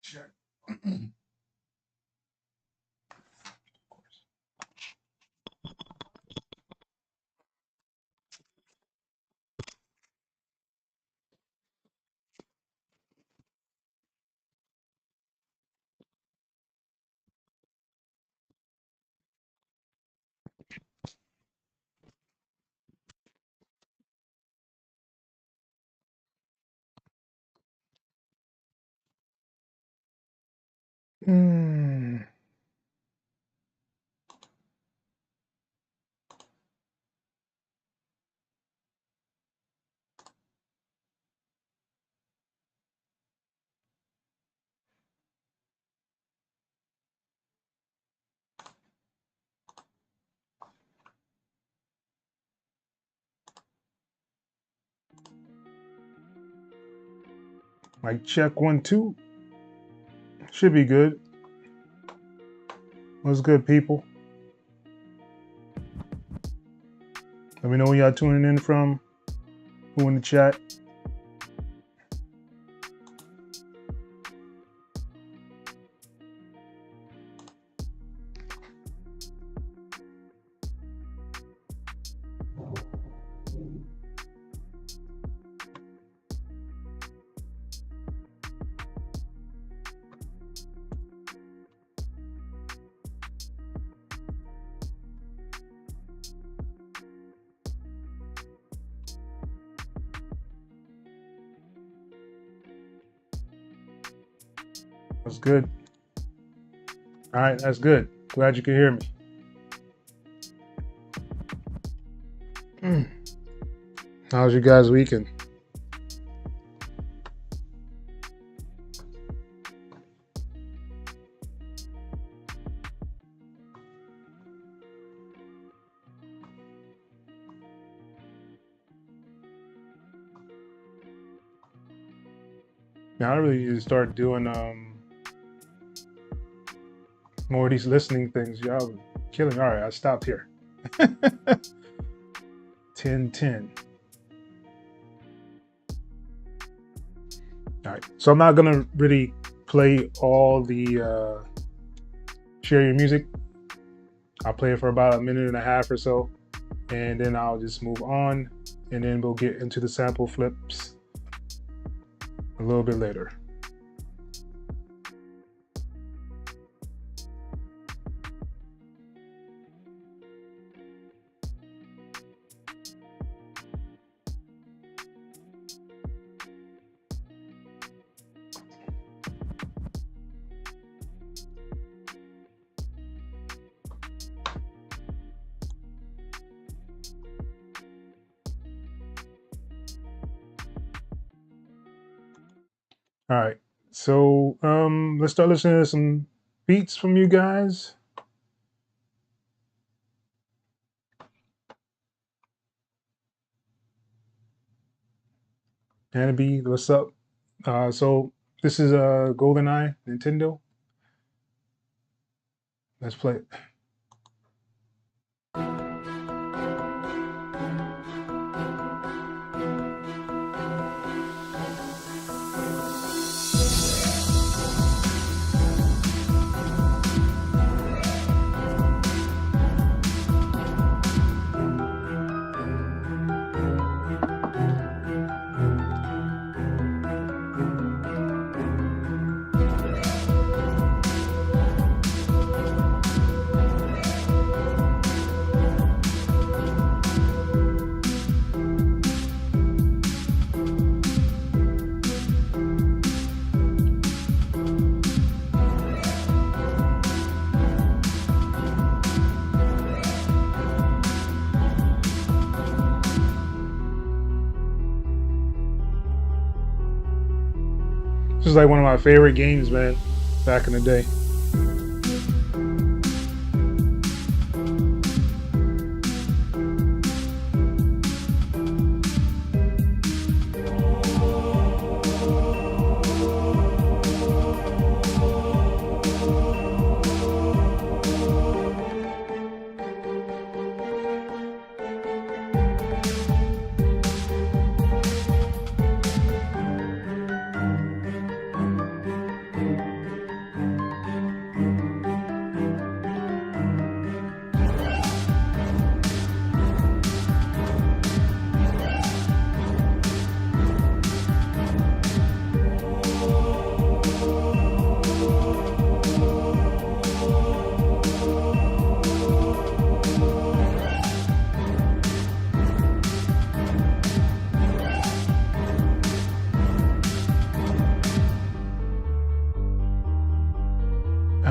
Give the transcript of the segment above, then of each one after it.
Check. Mic check 1 2. Should be good. What's good, people? Let me know where y'all tuning in from. Who in the chat? That's good. All right, that's good. Glad you can hear me. How's your guys' weekend? Now I really need to start doing more of these listening things. Y'all killing. All right, I stopped here. 10:10. All right, so I'm not gonna really play all the share your music. I'll play it for about a minute and a half or so, and then I'll just move on, and then we'll get into the sample flips a little bit later. All right, so let's start listening to some beats from you guys. Hannah, what's up? So this is a GoldenEye Nintendo. Let's play it. This is like one of my favorite games, man, back in the day.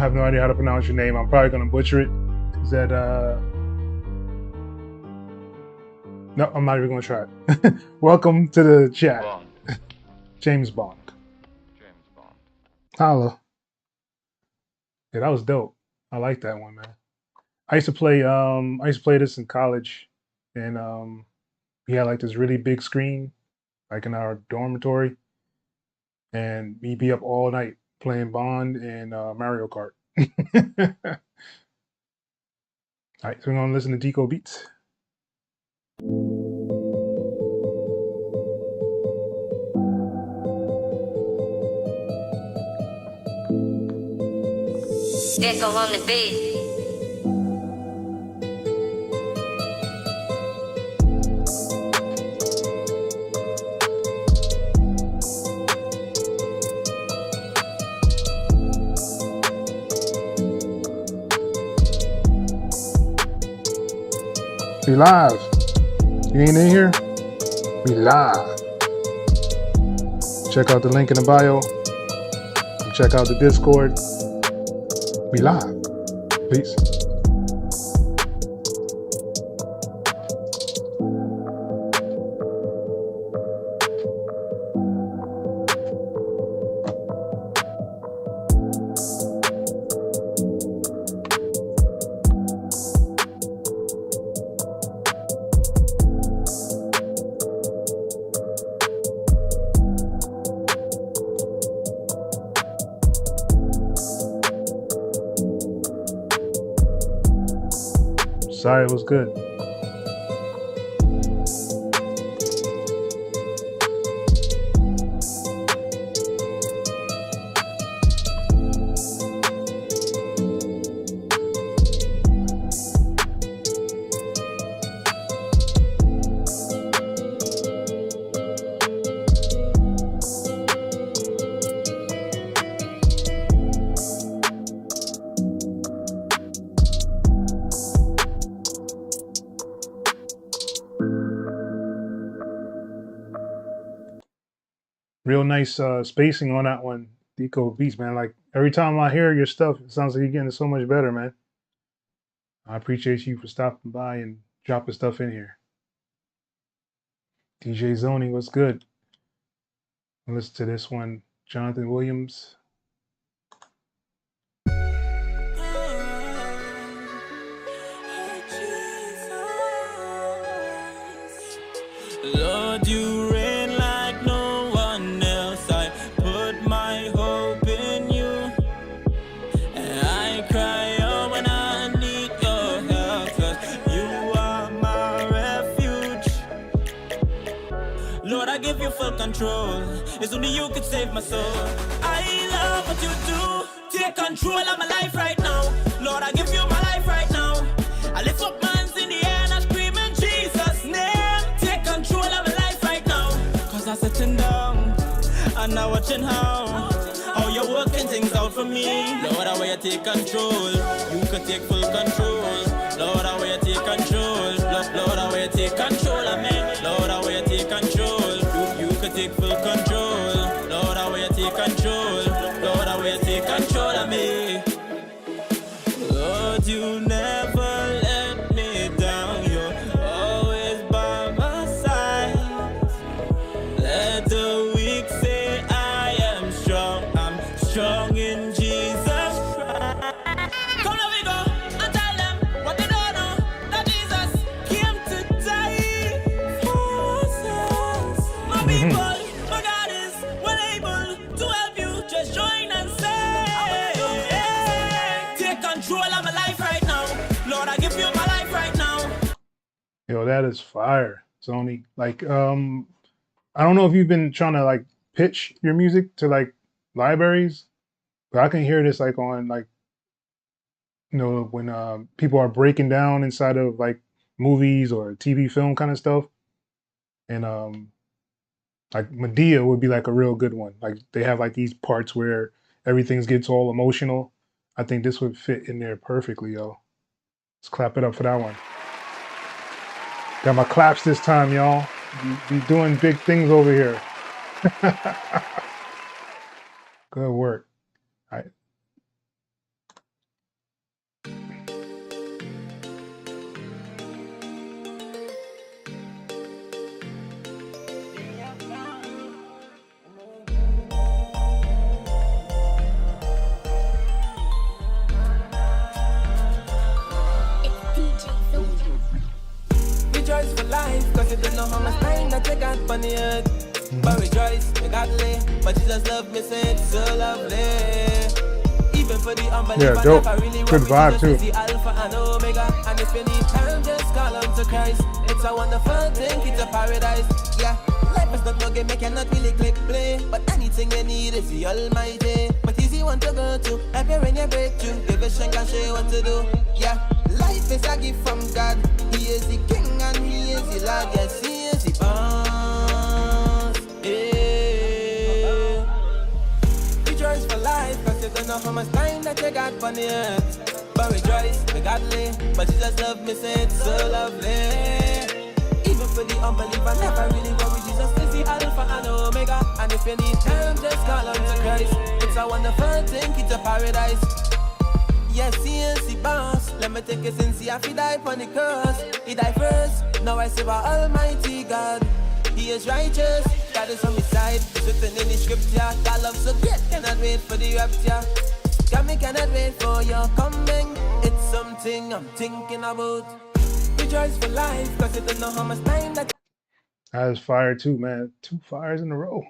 have no idea how to pronounce your name. I'm probably gonna butcher it. Is that no, I'm not even gonna try it. Welcome to the chat. Bond. James Bond. James Bond. Holla. Yeah, that was dope. I like that one, man. I used to play this in college, and we had like this really big screen, like in our dormitory, and we'd be up all night playing Bond and Mario Kart. All right, so we're gonna listen to Deco Beats. Deco on the beat. We live. You ain't in here? We live. Check out the link in the bio. Check out the Discord. We live. Peace. Sorry, it was good. Real nice spacing on that one, Deco Beats, man. Like every time I hear your stuff, it sounds like you're getting so much better, man. I appreciate you for stopping by and dropping stuff in here. DJ Zoning, what's good? Listen to this one, Jonathan Williams. Lord, you reign like no one else. I put my hope in you, and I cry out when I need your help, 'cause you are my refuge. Lord, I give you full control. It's only you could save my soul. I love what you do. Take control of my life right now. Lord, I give you my life right now. I lift up my hands in the air and I scream in Jesus' name. Take control of my life right now. 'Cause I'm sitting down and I'm watching how you're working things out for me. Lord, I want you to take control. You could take full control. Lord, I want you to take control. Lord, I want you to take control of me. Lord, I want you to take control. You could take full control. Lord, I want you to take control. Lord, I want you to take control of me. Lord, you never let me down. You're always by my side. Let the weak say I am strong. I'm strong in Jesus Christ. Come on, we go and tell them what they don't know, that Jesus came to die for us. My people, my God is well able to help you. Just join and say, take control of my life right now. Lord, I give you my life right now. Yo, that is fire, Sony. Like, I don't know if you've been trying to like pitch your music to like libraries, but I can hear this like on like, you know, when people are breaking down inside of like movies or TV film kind of stuff. And like Medea would be like a real good one. Like they have like these parts where everything gets all emotional. I think this would fit in there perfectly, yo. Let's clap it up for that one. Got my claps this time, y'all. Be doing big things over here. Good work. All right. Rejoice for life, cause you don't know how much time that you got on the earth. But rejoice, you got lay. But Jesus love me, say it's so lovely. Even for the unbeliever, yeah, dope. never really Good vibe too. the Alpha and Omega. And if you need time, just call on to Christ. It's a wonderful thing, it's a paradise. Yeah, life is not no game, you cannot really click play. But anything you need is the Almighty. But easy one to go to, help you when you break through. Give a shank and show you what to do. Yeah, life is a gift from God. He is the King and He is the Lord. Yes, He is the boss. Yeah. Rejoice for life, cause you don't know how much time that you got on the earth. But rejoice, we got lay. But Jesus love me, say it's so lovely. Even for the unbeliever, never really worry. Jesus is the Alpha and Omega. And if you need time, just call on to Christ. It's a wonderful thing, it's a paradise. Yes, He is the boss. Let me take it since He died on the cross. He died first, now I serve our Almighty God. He is righteous, God is on my side. It's written in the scripture, God loves so great, cannot wait for the rapture. God, me cannot wait for your coming. It's something I'm thinking about. Rejoice for life, cause you don't know how much time that. That is fire too, man. 2 fires in a row.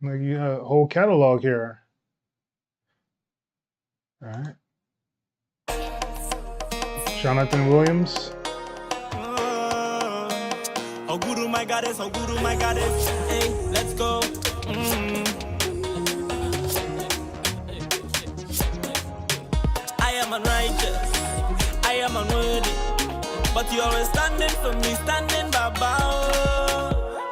Like you have a whole catalog here. All right. Jonathan Williams. Oh, Guru, my goddess, oh, Guru, my goddess. Hey, let's go. I am unrighteous, I am unworthy, but you always standing for me, standing Baba.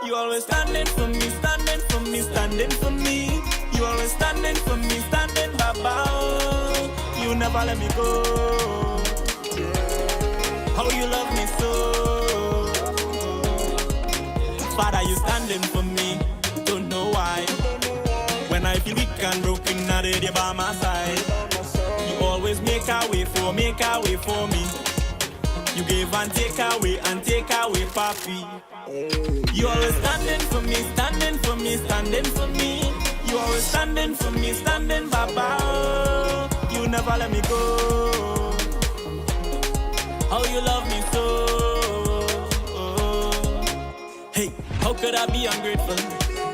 You always standing for me, standing for me, standing for me. You always standing for me, standing Baba. You never let me go. How you love me so. Father, you standing for me, don't know why. When I feel weak and broken, now you're by my side. You always make a way for me. You give and take away, papi. You always standing for me, standing for me, standing for me. You always standing for me, standing, Baba. You never let me go. How you love me so. Hey, how could I be ungrateful?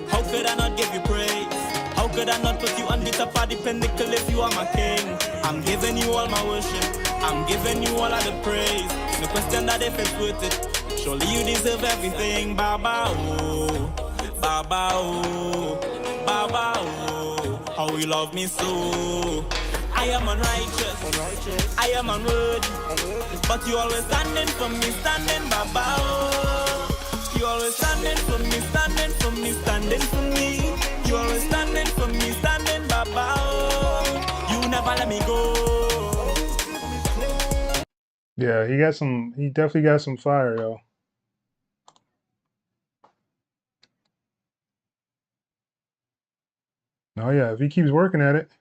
How could I not give you praise? How could I not put you on the top of the pinnacle if you are my king? I'm giving you all my worship. I'm giving you all of the praise. No question that if it's worth it. Surely you deserve everything, Baba, oh. Baba, oh. Baba, oh. How you love me so. I am unrighteous, I am unworthy, but you always standing for me, standing, Baba, oh. You always standing for me, standing for me, standing for me. You always standing for me, standing, Baba, oh. You never let me go. Yeah, he definitely got some fire, yo. Oh yeah, if he keeps working at it.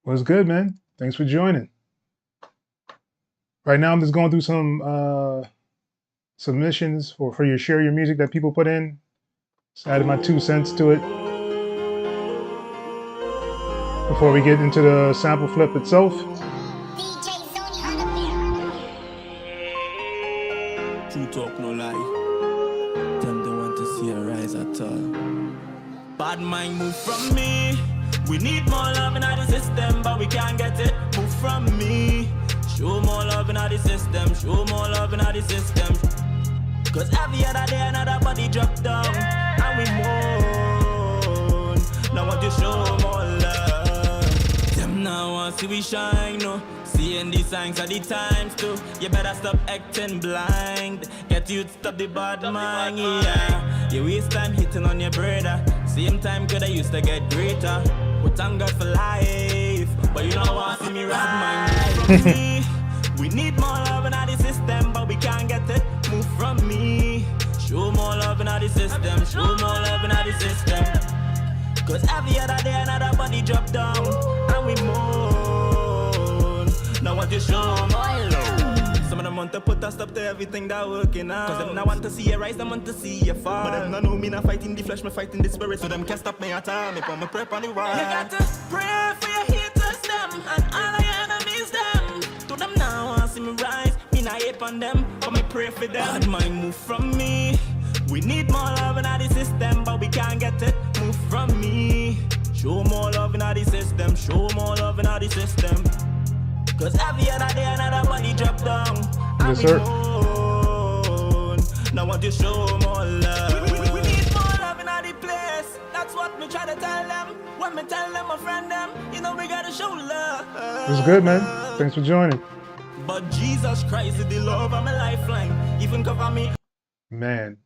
What's good, man? Thanks for joining. Right now, I'm just going through some submissions for your share your music that people put in. Just added my 2 cents to it before we get into the sample flip itself. True talk, no lie. Them don't want to see a rise at all. Bad mind move from me. We need more love in the system, but we can't get it. Move from me. Show more love in the system. Show more love in the system. Cause every other day another body drop down. And we mourn. Now want to show more love. Them now want to see we shine, no. Seeing these signs are the times too. You better stop acting blind. Get you to stop the bad mind, yeah. You waste time hitting on your brother. Same time could I used to get greater. But thank God for life. But you don't want to see me ride from me. We need more love in the system, but we can't get it. Move from me. Show more love in the system. Show more love in the system. Cause every other day another body drop down. And we mourn. Now want to show more love. Some of them them want to put a stop to everything that working out. Cause them not want to see you rise, them want to see you fall. But them not know me not fighting the flesh, me fighting the spirit. So them can't stop me at all, me put my prep on the wall. You got to pray for your haters, them, and all your enemies, them. To them now want see me rise, me not hate on them, but me pray for them. Bad mind move from me. We need more love in the system, but we can't get it. Move from me. Show more love in the system. Show more love in the system. Cause every other day another body drop down. Yes, sir. Now want to show more love. We need more love in the place. That's what me try to tell them. When me tell them, my friend them, you know we gotta show love. It was good, man. Thanks for joining. But Jesus Christ is the love of my lifeline. Even cover me. Man,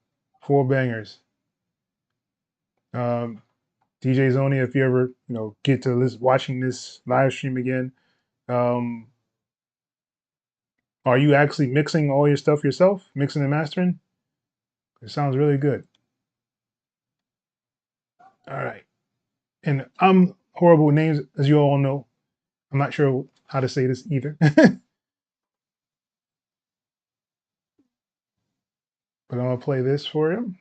4 bangers. DJ Zoni, if you ever get to watching this live stream again, are you actually mixing all your stuff yourself, mixing and mastering? It sounds really good. All right, and I'm horrible with names, as you all know. I'm not sure how to say this either. But I'm gonna play this for you.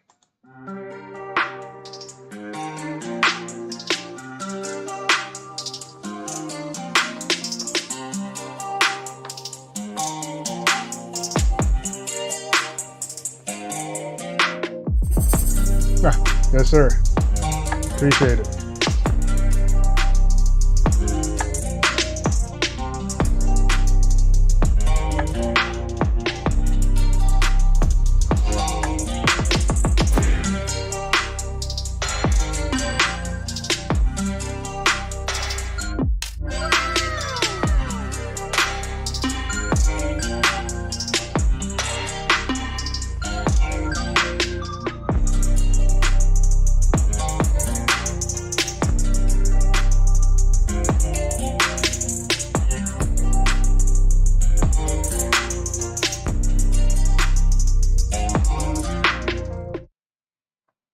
Yes, sir. Appreciate it.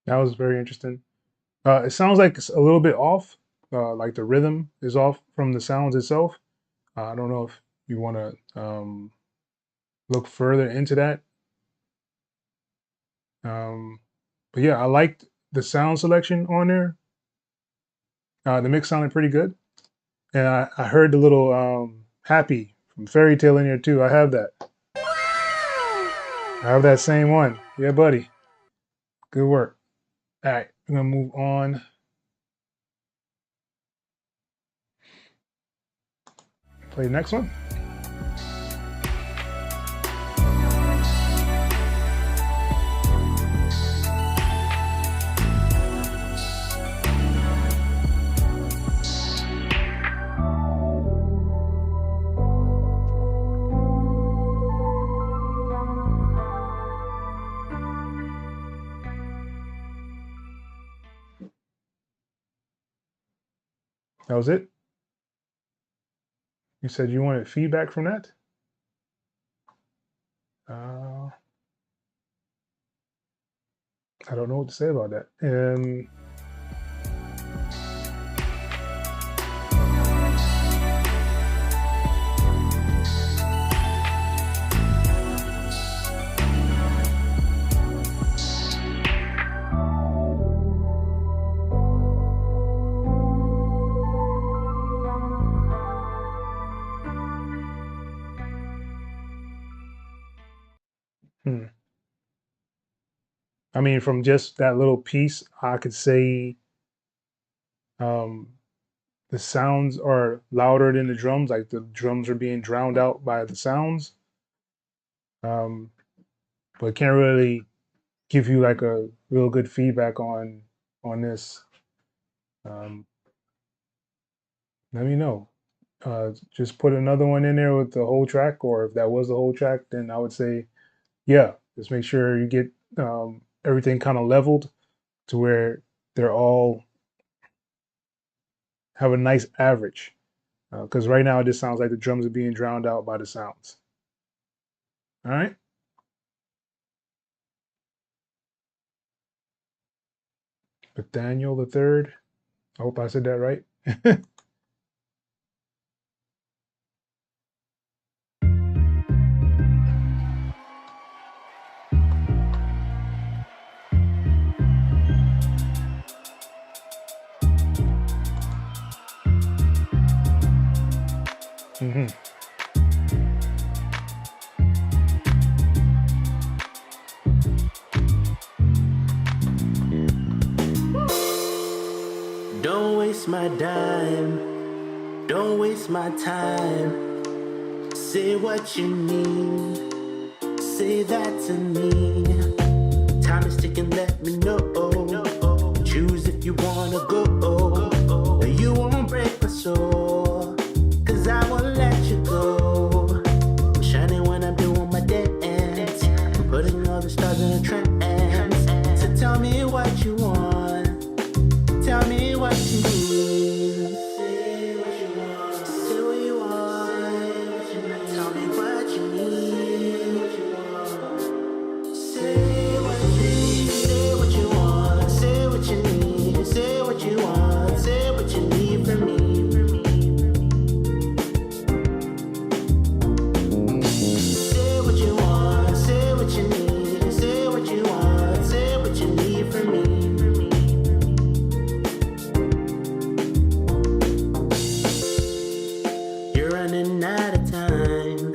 That was very interesting. It sounds like it's a little bit off, like the rhythm is off from the sounds itself. I don't know if you want to look further into that. But yeah, I liked the sound selection on there. The mix sounded pretty good. And I heard the little Happy from Fairy Tale in here too. I have that. I have that same one. Yeah, buddy. Good work. All right, I'm gonna move on. Play the next one. That was it? You said you wanted feedback from that? I don't know what to say about that. I mean, from just that little piece, I could say the sounds are louder than the drums, like the drums are being drowned out by the sounds. But can't really give you like a real good feedback on this. Let me know. Just put another one in there with the whole track, or if that was the whole track, then I would say, yeah, just make sure you get everything kind of leveled to where they're all have a nice average. Because right now it just sounds like the drums are being drowned out by the sounds. All right. Nathaniel the Third. I hope I said that right. waste my dime, don't waste my time. Say what you need, say that to me. Time is ticking, let me know. Choose if you wanna go. You won't break my soul, cause I won't let you go. I'm shining when I'm doing my dance. I'm putting all the stars in a trance. So tell me what you want, tell me what you need. Say what you want, say what you want. Tell me what you need. Say what you need, say what you want, say what you need, say what you want, say what you need from me. Say what you want, say what you need, say what you want, say what you need from me. You're running out of time.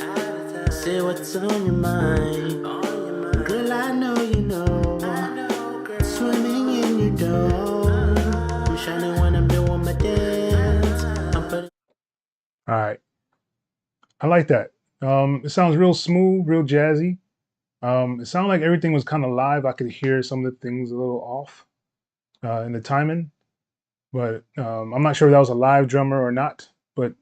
Say what's on your mind. Girl, I know you know. Swimming in your dome. I'm shining when I'm doing my dance. I'm putting. All right. I like that. It sounds real smooth, real jazzy. It sounded like everything was kind of live. I could hear some of the things a little off in the timing, but I'm not sure if that was a live drummer or not, but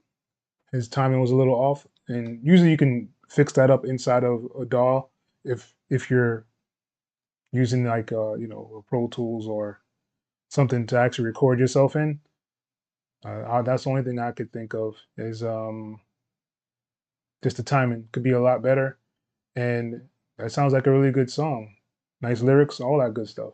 his timing was a little off. And usually you can fix that up inside of a DAW if you're using like a Pro Tools or something to actually record yourself in. That's the only thing I could think of is just the timing could be a lot better. And that sounds like a really good song. Nice lyrics, all that good stuff.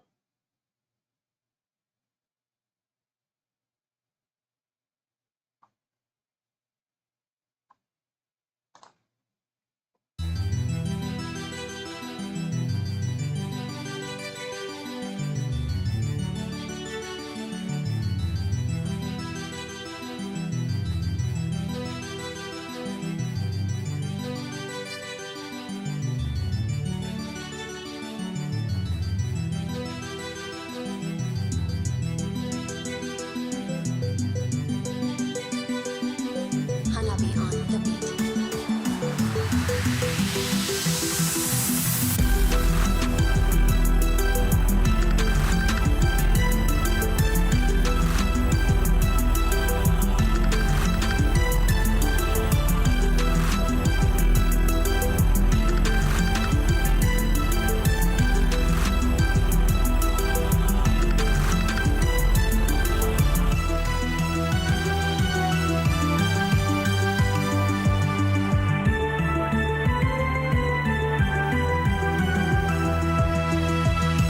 Hanabi on the beat.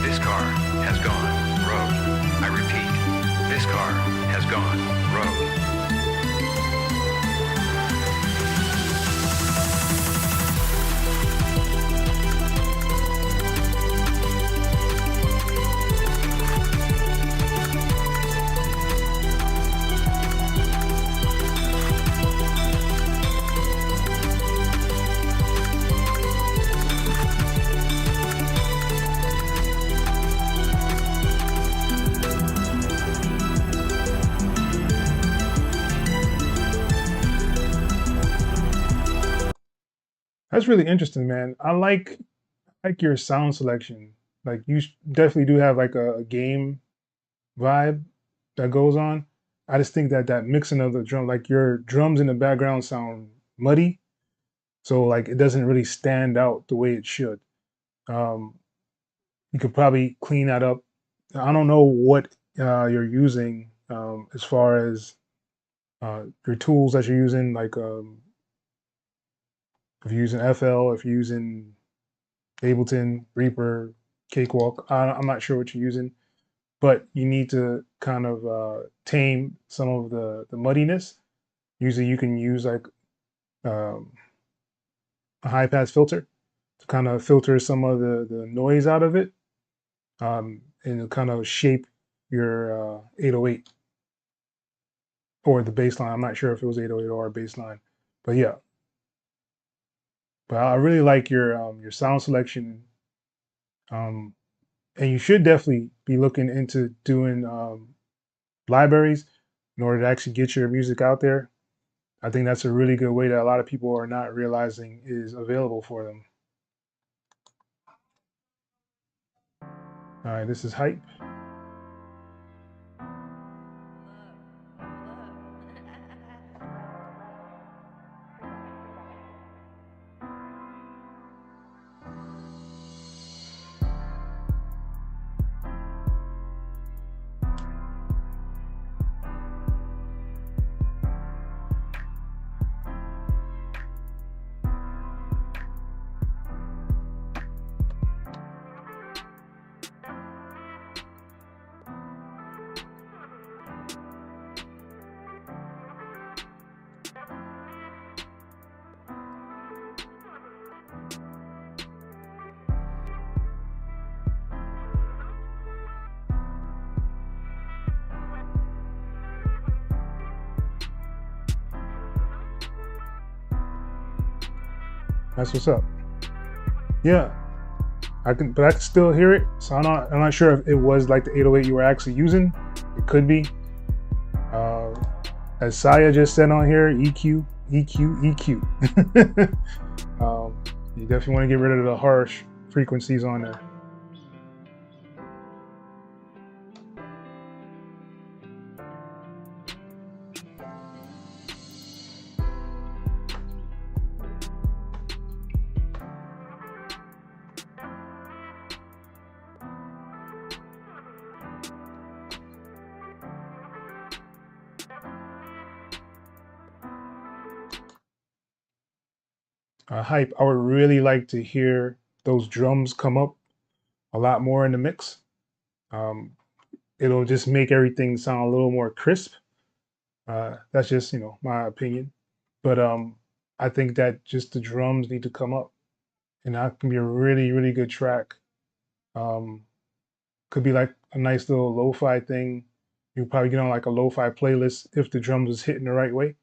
This car has gone rogue. I repeat, this car has gone rogue. That's really interesting, man. I like your sound selection. Like you definitely do have like a game vibe that goes on. I just think that that mixing of the drum, like your drums in the background sound muddy, so like it doesn't really stand out the way it should. Um, you could probably clean that up. I don't know what you're using as far as your tools that you're using, like if you're using FL, if you're using Ableton, Reaper, Cakewalk. I'm not sure what you're using, but you need to kind of tame some of the muddiness. Usually you can use like um, a high pass filter to kind of filter some of the noise out of it and to kind of shape your 808 or the bass line. I'm not sure if it was 808 or a bass line, but yeah. But I really like your sound selection, um, and you should definitely be looking into doing libraries. in order to actually get your music out there. I think that's a really good way that a lot of people are not realizing is available for them. All right, this is Hype. That's what's up. Yeah, but I can still hear it. So I'm not sure if it was like the 808 you were actually using. It could be. As Saya just said on here, EQ, EQ, EQ. You definitely want to get rid of the harsh frequencies on there. Hype, I would really like to hear those drums come up a lot more in the mix. It'll just make everything sound a little more crisp. That's just, my opinion. But I think that just the drums need to come up, and that can be a really, really good track. Could be like a nice little lo-fi thing. You'll probably get on like a lo-fi playlist if the drums is hitting the right way.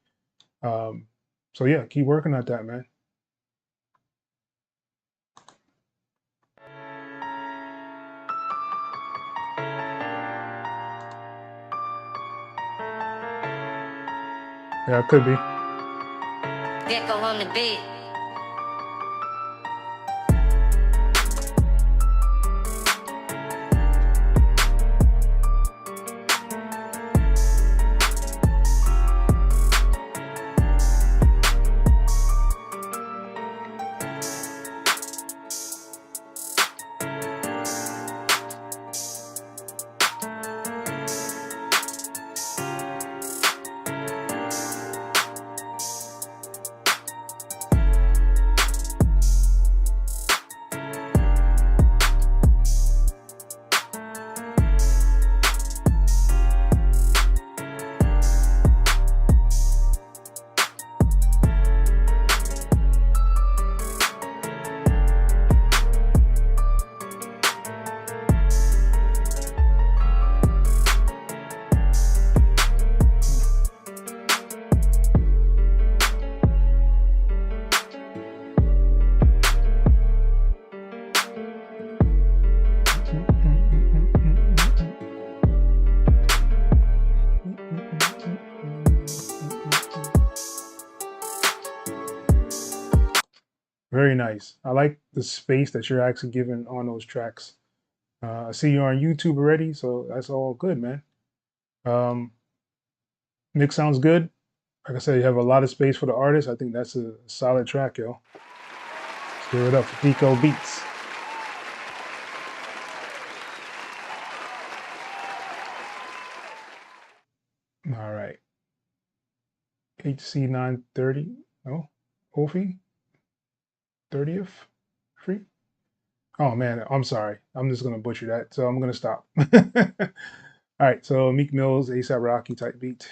So yeah, keep working at that, man. Yeah, it could be. Gecko on the beat. Very nice. I like the space that you're actually giving on those tracks. I see you're on YouTube already, so that's all good, man. Mix sounds good. Like I said, you have a lot of space for the artist. I think that's a solid track, yo. Let's give it up for Pico Beats. All right. HC 930. Oh, Ophie. 30th free. Oh man, I'm sorry. I'm just gonna butcher that, so I'm gonna stop. All right, so Meek Mill's A$AP Rocky type beat.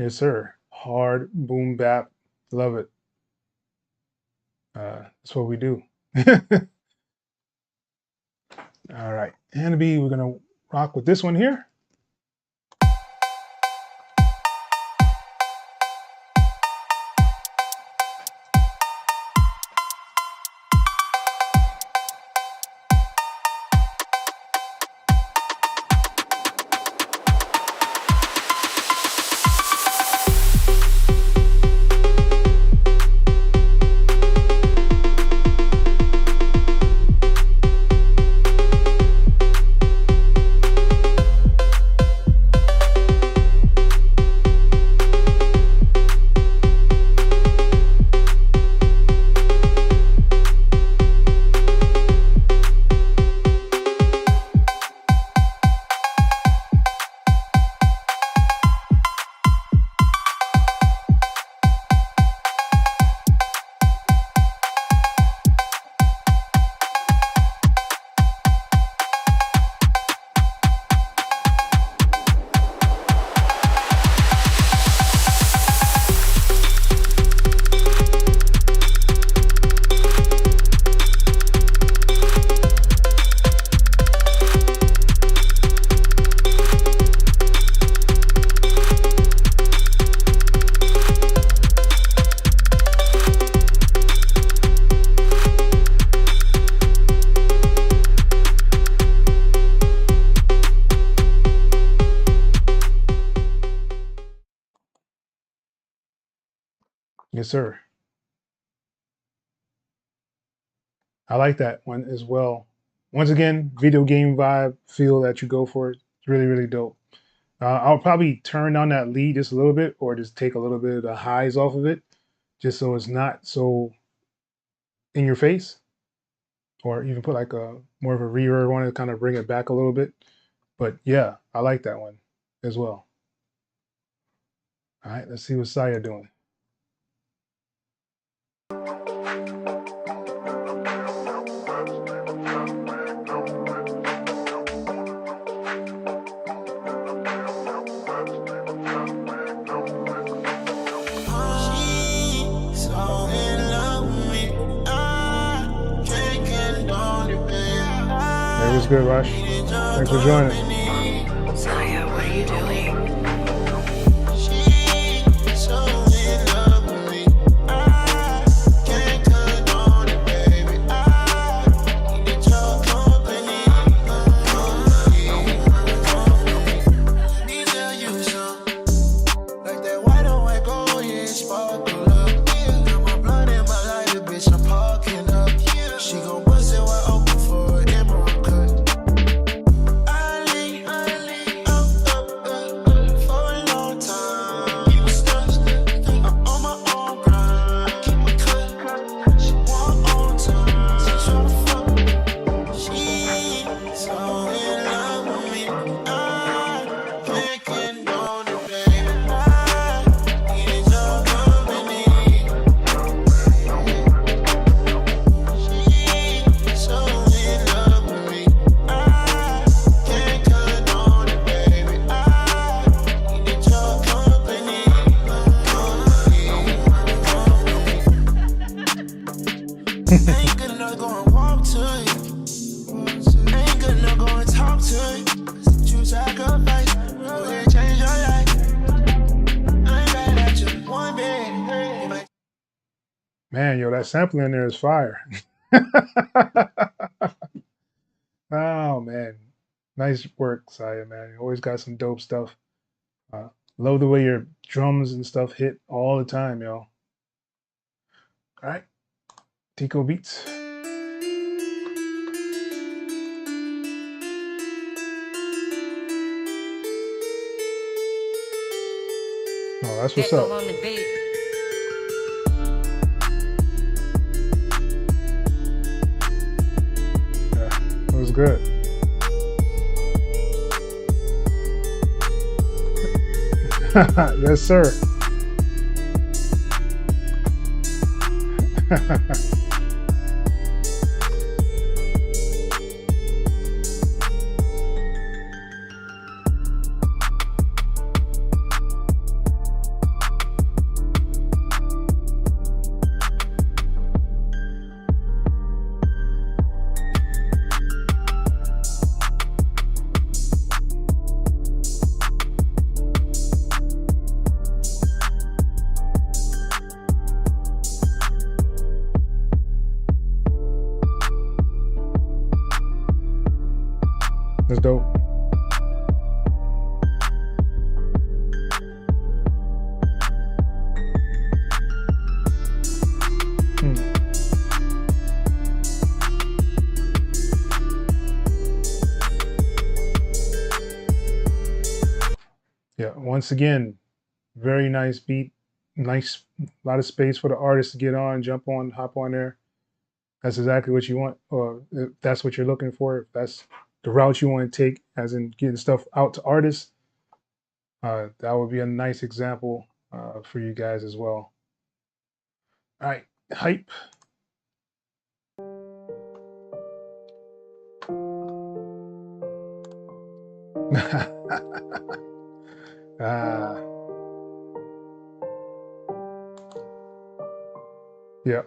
Yes, sir. Hard boom bap. Love it. That's what we do. All right. And B, we're going to rock with this one here. Yes, sir. I like that one as well. Once again, video game vibe feel that you go for it. It's really, really dope. I'll probably turn down that lead just a little bit, or just take a little bit of the highs off of it, just so it's not so in your face, or even put like a more of a reverb on it to kind of bring it back a little bit. But yeah, I like that one as well. All right, let's see what Saya doing. Hey, what's good, Rush? Thanks for joining. Saya, what are you doing? Ain't good enough, go and walk to it. Ain't good enough, go and talk to it. You sacrifice, go ahead, change your life. I ain't mad at you one bit. Man, yo, that sample in there is fire. Oh man, nice work, Saya, man. You always got some dope stuff. Love the way your drums and stuff hit all the time, yo. All right, Tico Beats. Oh, that's what's up. On the beat. Yeah, it was good. Yes, sir. dope. Yeah, once again, very nice beat. Nice, a lot of space for the artist to get on, jump on, hop on there. That's exactly what you want, or if that's what you're looking for, if that's the route you want to take, as in getting stuff out to artists, that would be a nice example for you guys as well. All right, hype. Yeah.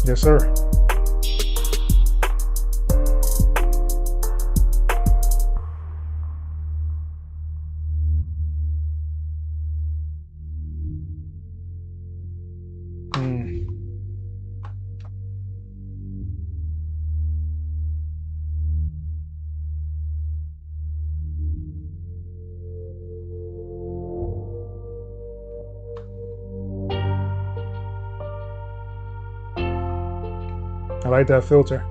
Yes, sir. I like that filter.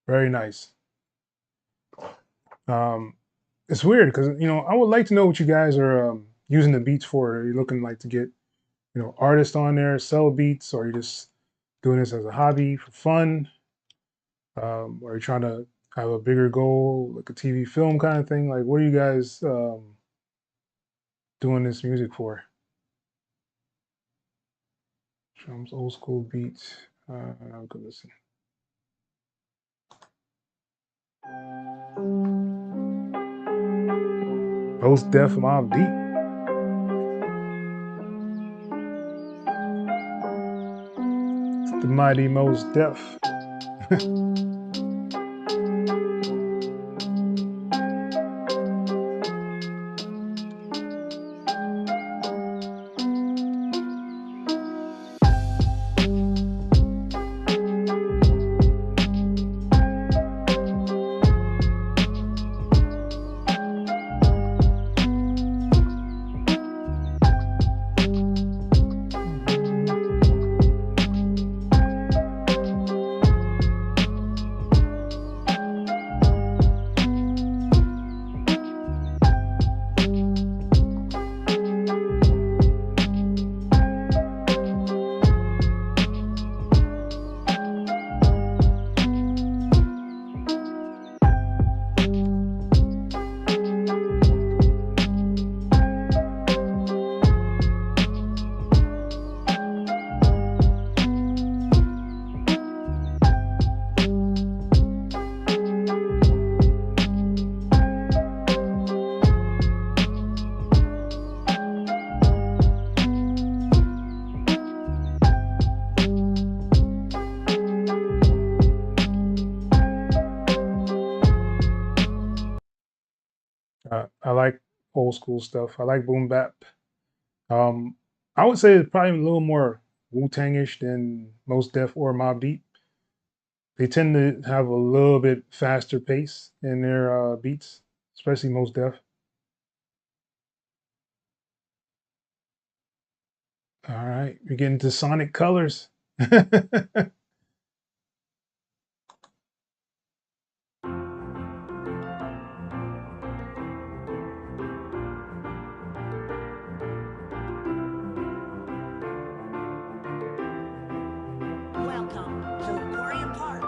Very nice. It's weird because, you know, I would like to know what you guys are using the beats for. Are you looking like to get, you know, artists on there, sell beats, or are you just doing this as a hobby for fun? Or are you trying to have a bigger goal, like a TV film kind of thing? Like, what are you guys doing this music for? Drums, old school beats. I'll go listen. Most Def Mob Deep. It's the mighty Most Def. I like old school stuff. I like boom bap. I would say it's probably a little more Wu-Tang-ish than Mos Def or Mobb Deep. They tend to have a little bit faster pace in their beats, especially Mos Def. All right, we're getting to Sonic Colors. Welcome to Aquarium Park.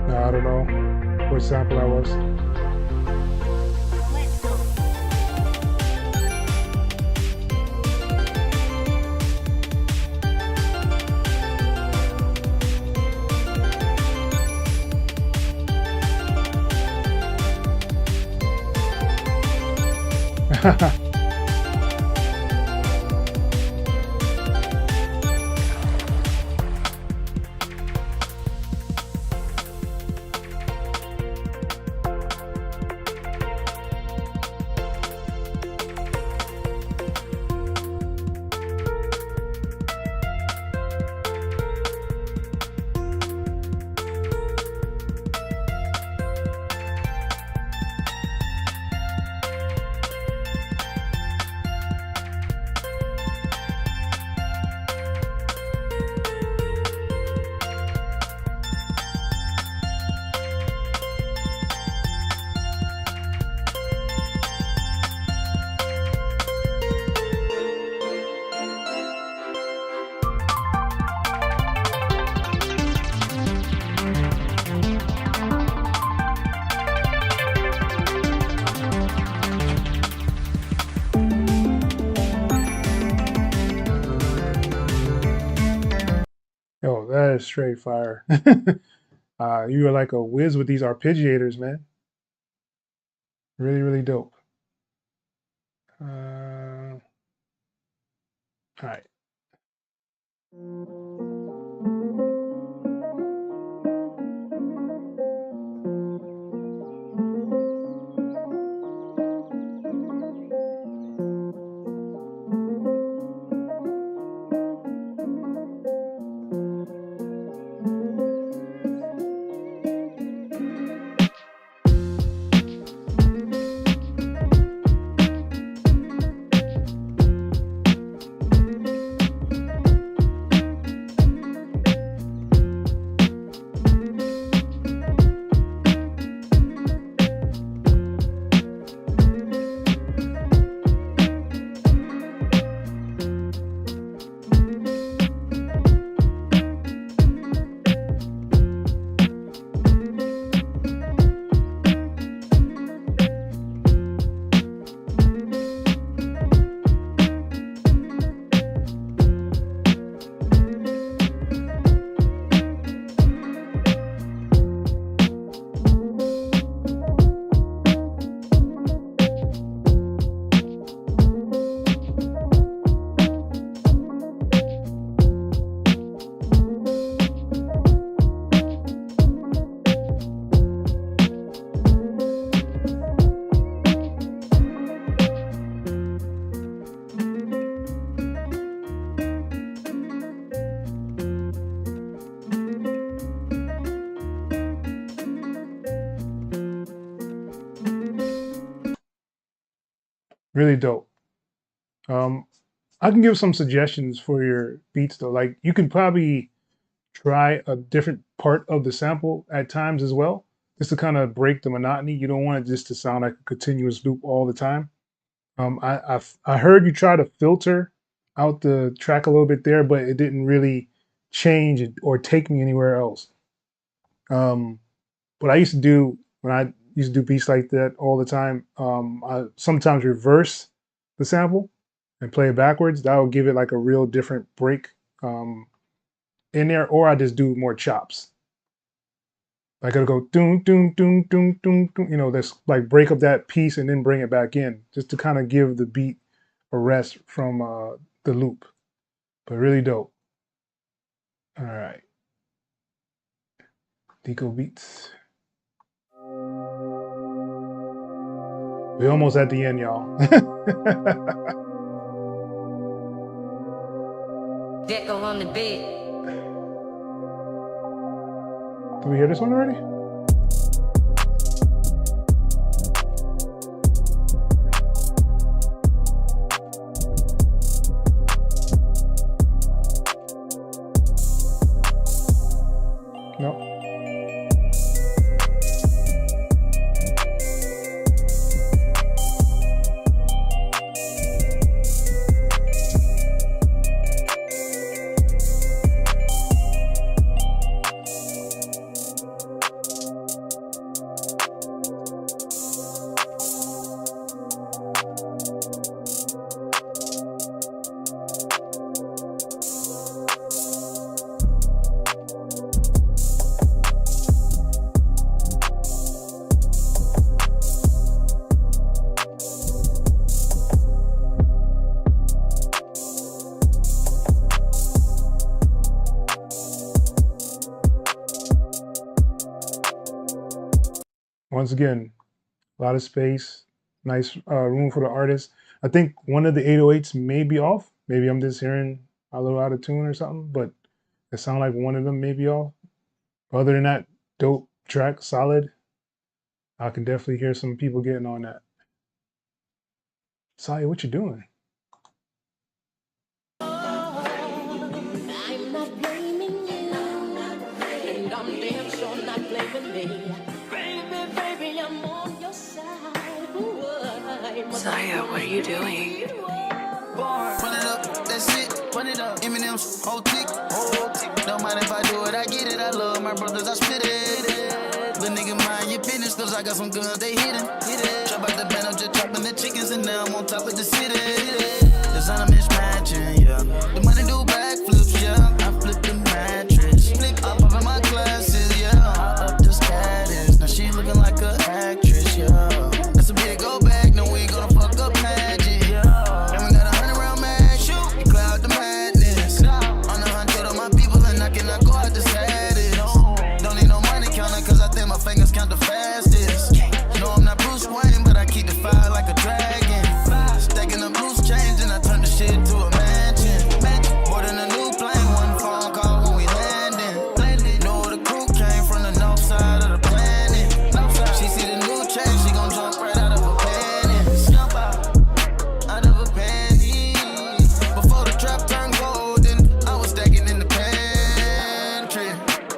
I don't know what sample that was. Let's go. Oh, that is straight fire. You are like a whiz with these arpeggiators, man. Really, really dope. All right. Really dope. I can give some suggestions for your beats though. Like you can probably try a different part of the sample at times as well, just to kind of break the monotony. You don't want it just to sound like a continuous loop all the time. I heard you try to filter out the track a little bit there, but it didn't really change or take me anywhere else. What I used to do when I used to do beats like that all the time, I sometimes reverse the sample and play it backwards. That will give it like a real different break in there, or I just do more chops. I gotta go doom doom doom doom doom doom. You know, that's like break up that piece and then bring it back in, just to kind of give the beat a rest from the loop. But really dope. All right, Deco beats. We're almost at the end, y'all. Deco on the beat. Did we hear this one already? No. Once again, a lot of space, nice room for the artist. I think one of the 808s may be off. Maybe I'm just hearing a little out of tune or something, but it sounds like one of them may be off. Other than that, dope track, solid. I can definitely hear some people getting on that. Saya, what you doing? I'm not blaming you, and I'm damn sure not blaming me. Baby, baby, I'm on your side. Saya, what are you doing? Run it up, that's it. Run it up. Eminem's whole tick. Don't mind if I do it, I get it. I love my brothers, I spit it. Little nigga, mind your business, cause I got some guns, they hidden. Drop out the band, I'm just chopping the chickens, and now I'm on top of the city. Design a mismatching, yeah. The money do backflips, yeah. I flip the mattress. I pop in my glasses, yeah. I up the status. Now she looking like an actress, yeah. That's a big go back, no we ain't gonna fuck up magic, yeah. And we got 100 round mag, shoot, you cloud the madness. On the hunt to my people, and I cannot go out the saddest. Don't need no money counter, cause I think my fingers count the fastest. No, I'm not Bruce Wayne, but I keep the fire like a dragon. Stacking up loose change, and I turn the shit to a mansion. More than a new plane, one phone call when we landing. Know the crew came from the north side of the planet. She see the new check, she gon' jump right out of her panties. Jump out of her panties. Before the trap turned golden, I was stacking in the pantry.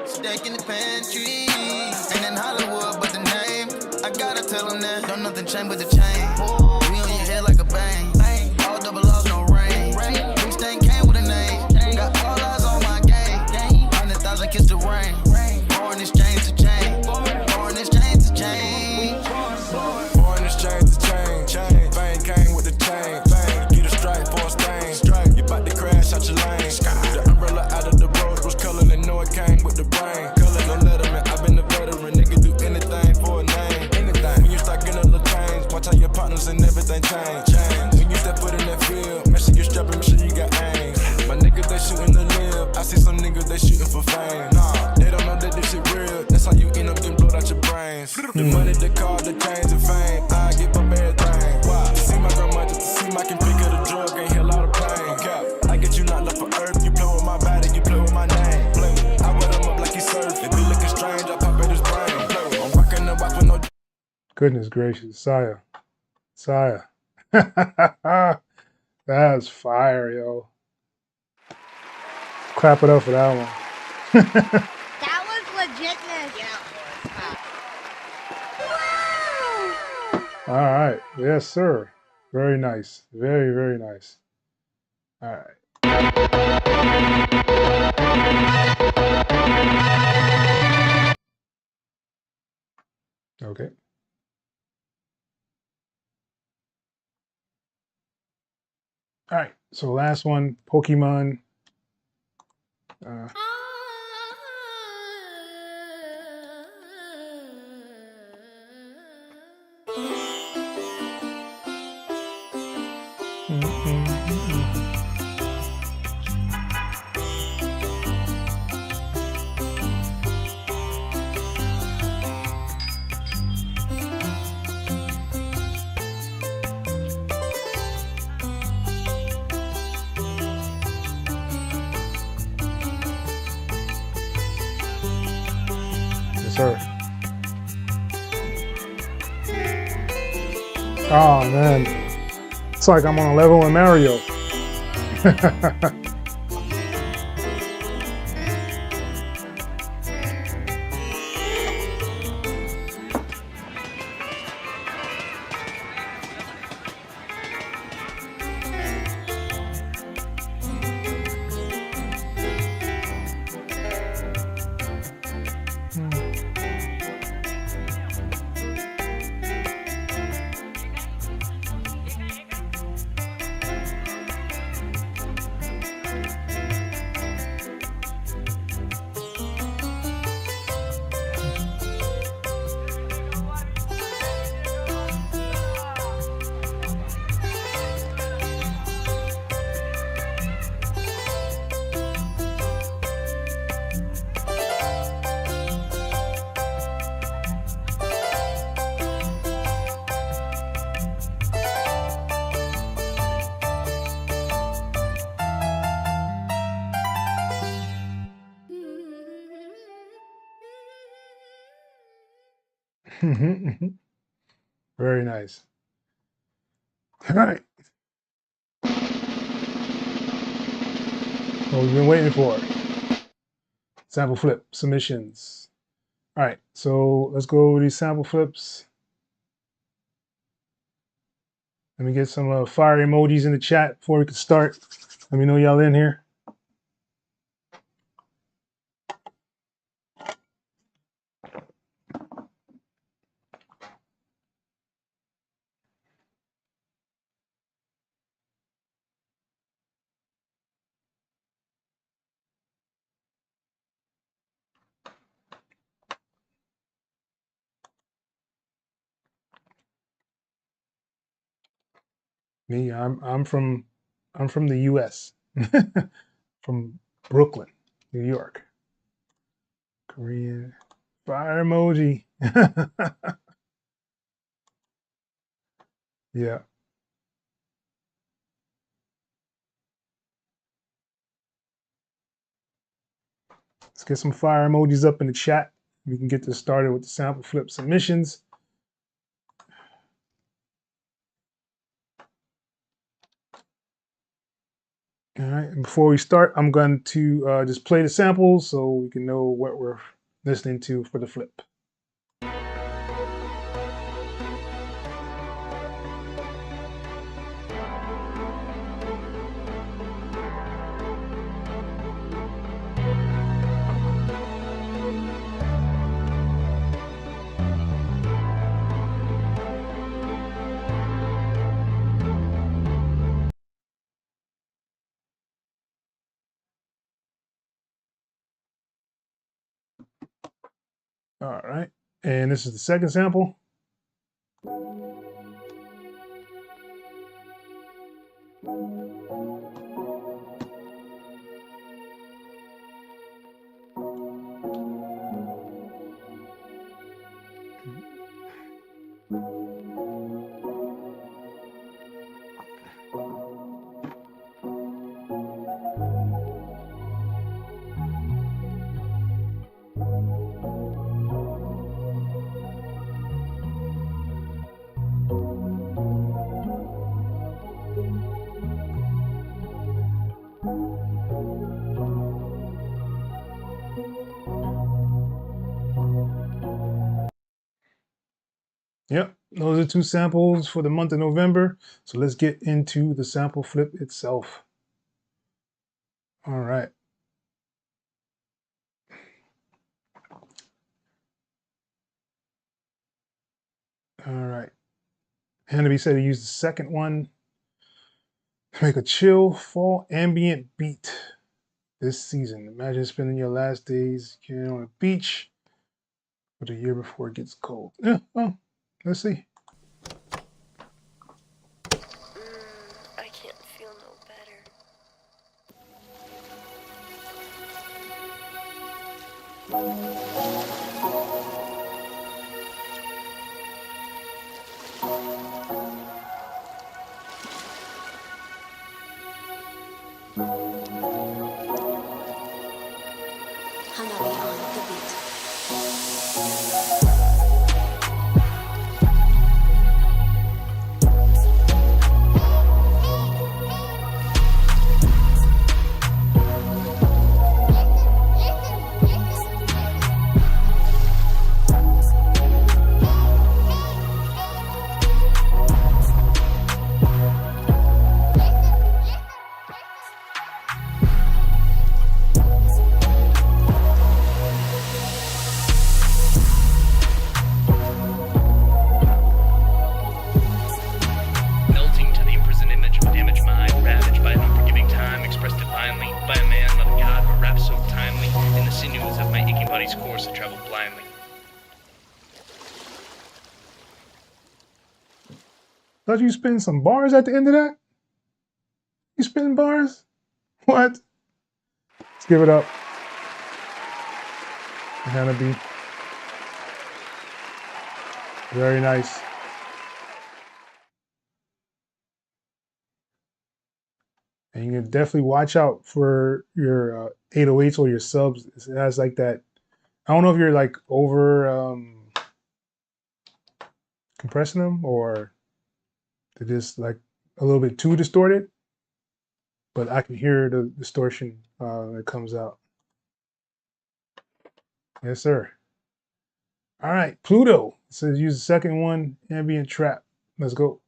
Stacking the pantry. Ain't in Hollywood, but the name, I gotta tell them that. Don't nothing change but the chain. We on your head like a bang. All double R's, no rain. Big stain came with a name. Got all eyes on my game. 100,000 kiss the rain. Foreign exchange to chain. Foreign exchange to chain. Foreign exchange to chain. Fame came with the chain. Get a strike for a stain. You bout to crash out your lane. The umbrella out of the rose was color, and know it came with the brain. No letterman, I've been a veteran. Nigga do anything for a name. When you start getting the change, watch out your partners and everything change. When you step foot in that field, make sure you strapping, make sure you got aim. My niggas, they shooting to live. I see some niggas, they shooting for fame. Nah, they don't know that this shit real. That's how you end up getting blowed out your brains. The money, the car, the chains, and fame. I give up everything. Why? To see my grandma, just to see my can pick of the drug, ain't heal a lot of pain. Cap, I get you not left for earth. You play with my body, you play with my name. Play with it. I wet him up like he surf. If he looking strange, I pop at his brain. Play with it. I'm rocking the watch with no. Goodness gracious, Saya. That's fire, yo. Clap it up for that one. That was legitness. Yeah. Wow. All right. Yes, sir. Very nice. Very, very nice. All right. Okay. All right. So last one, Pokemon. sir. Oh man, it's like I'm on a level with Mario. Very nice. All right. What we've been waiting for. Sample flip submissions. All right, so let's go over these sample flips. Let me get some fire emojis in the chat before we can start. Let me know y'all in here. Me, I'm from the US. From Brooklyn, New York. Korean fire emoji. Yeah. Let's get some fire emojis up in the chat. We can get this started with the sample flip submissions. All right, and before we start, I'm going to just play the samples so we can know what we're listening to for the flip. All right, and this is the second sample. Yep, those are two samples for the month of November. So let's get into the sample flip itself. All right. All right. Hannity said he used the second one to make a chill fall ambient beat this season. Imagine spending your last days on a beach for the year before it gets cold. Yeah, well, let's see. I can't feel no better. Hanabi on the beat. Thought you spin some bars at the end of that? You spinning bars? What? Let's give it up. Hannah. Very nice. And you can definitely watch out for your 808s or your subs. It has like that. I don't know if you're like over compressing them or they're just like a little bit too distorted. But I can hear the distortion that comes out. Yes, sir. All right, Pluto. It says use the second one, ambient trap. Let's go.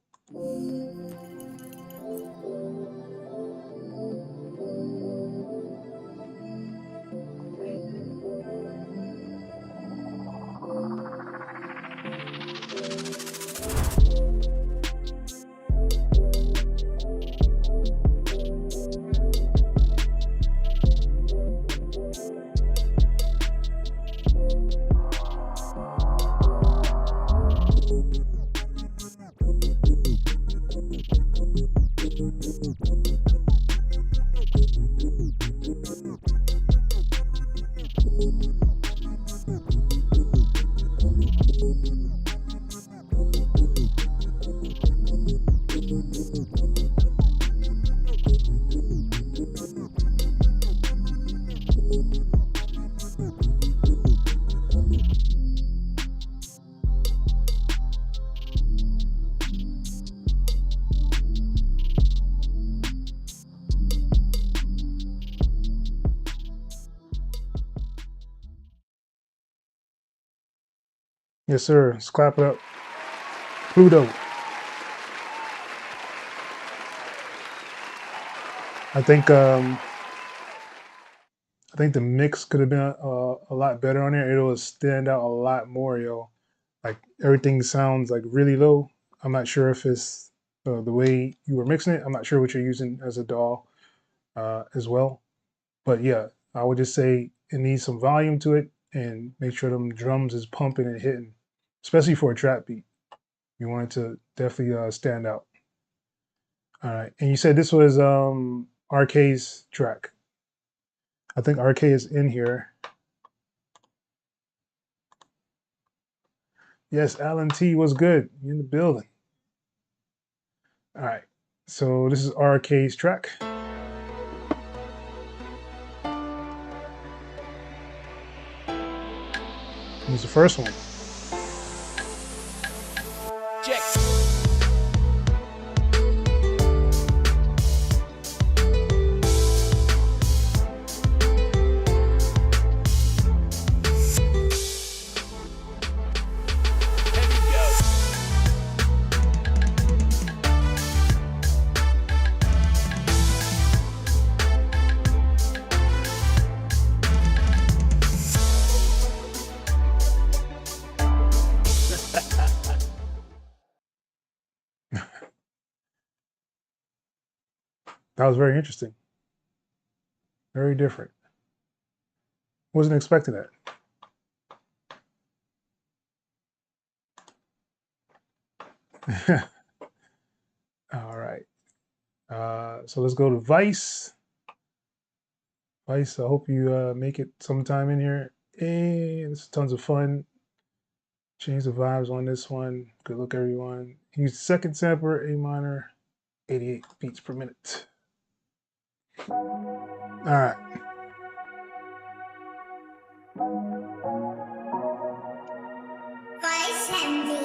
Yes, sir. Let's clap it up. Pluto. I think the mix could have been a lot better on there. It'll stand out a lot more, yo. Like everything sounds like really low. I'm not sure if it's the way you were mixing it. I'm not sure what you're using as a DAW as well. But yeah, I would just say it needs some volume to it and make sure them drums is pumping and hitting, especially for a trap beat. You want it to definitely stand out. All right, and you said this was RK's track. I think RK is in here. Yes, Alan T was good. You in the building. All right, so this is RK's track. Here's the first one. Check. That was very interesting. Very different. Wasn't expecting that. All right. So let's go to Vice. Vice, I hope you make it sometime in here. And it's tons of fun. Change the vibes on this one. Good luck, everyone. Use the second sampler, A minor, 88 beats per minute. All right. Vice Handy.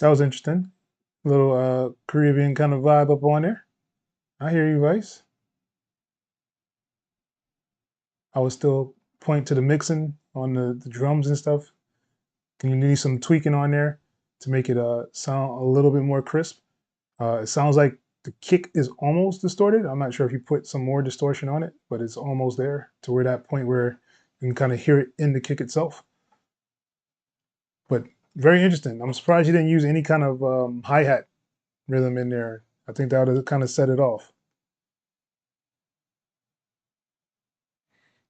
That was interesting. A little Caribbean kind of vibe up on there. I hear you, Vice. I would still point to the mixing on the drums and stuff. Can you need some tweaking on there to make it sound a little bit more crisp? It sounds like the kick is almost distorted. I'm not sure if you put some more distortion on it, but it's almost there to where that point where you can kind of hear it in the kick itself. But very interesting. I'm surprised you didn't use any kind of hi-hat rhythm in there. I think that would have kind of set it off.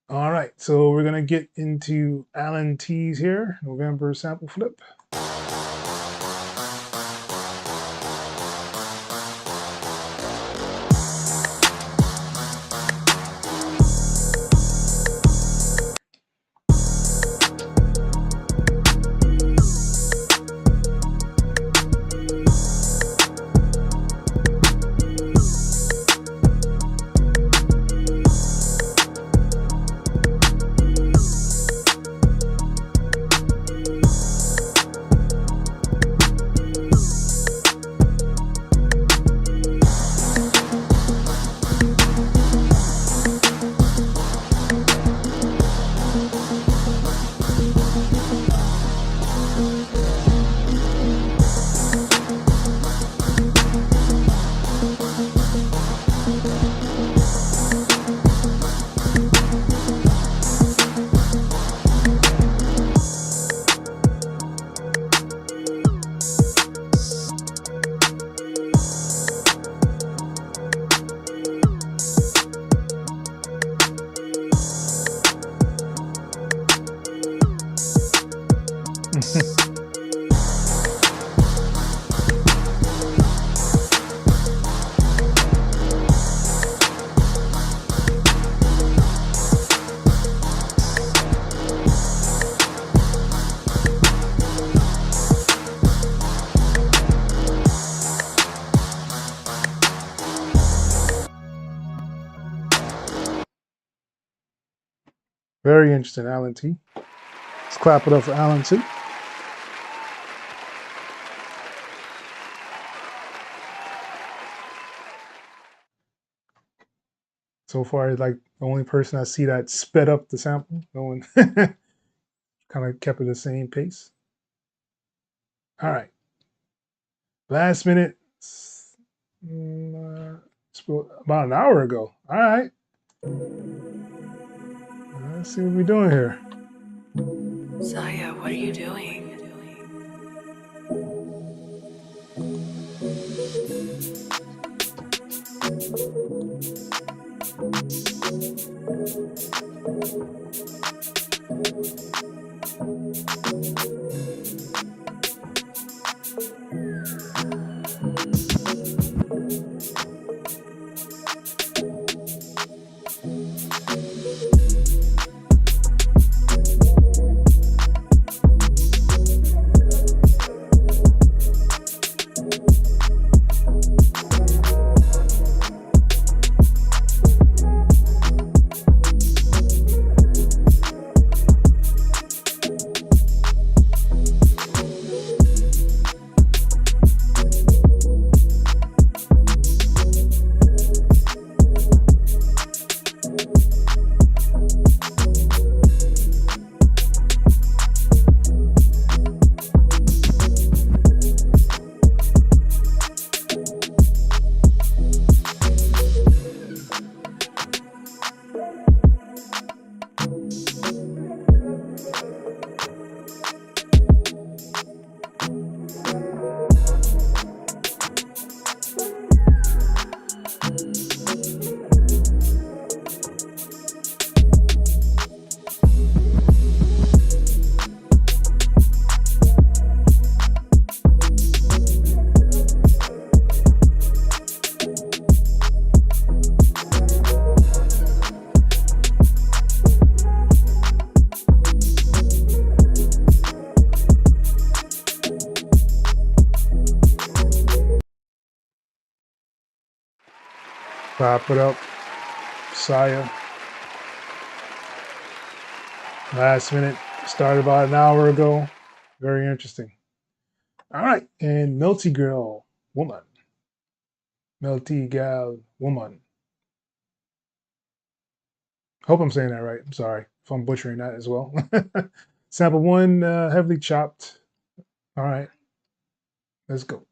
All right, so we're gonna get into Alan T's here, November sample flip. Very interesting, Alan T. Let's clap it up for Alan T. So far, like the only person I see that sped up the sample. No one kind of kept it the same pace. All right. Last minute, about an hour ago. All right. Let's see what we're doing here. Zaya, what are you doing? Pop it up. Saya. Last minute. Started about an hour ago. Very interesting. All right. And Melty Girl Woman. Melty Gal Woman. Hope I'm saying that right. I'm sorry if I'm butchering that as well. Sample 1, heavily chopped. All right. Let's go.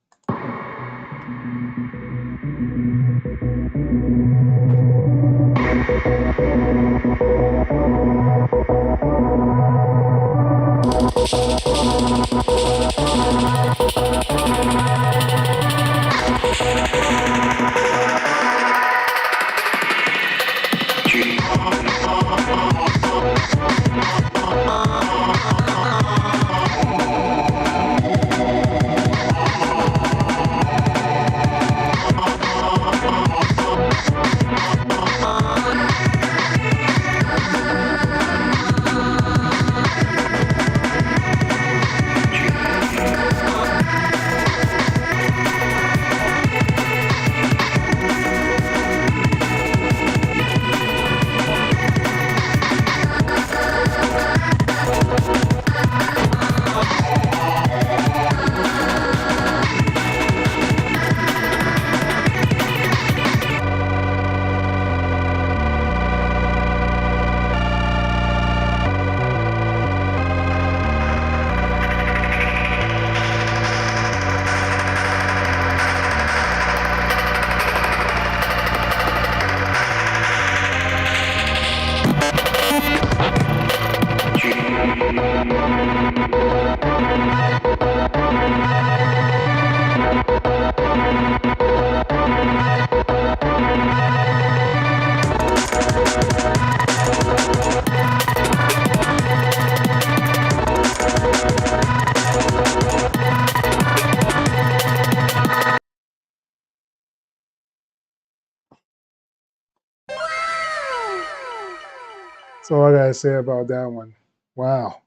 That's all I gotta say about that one. Wow.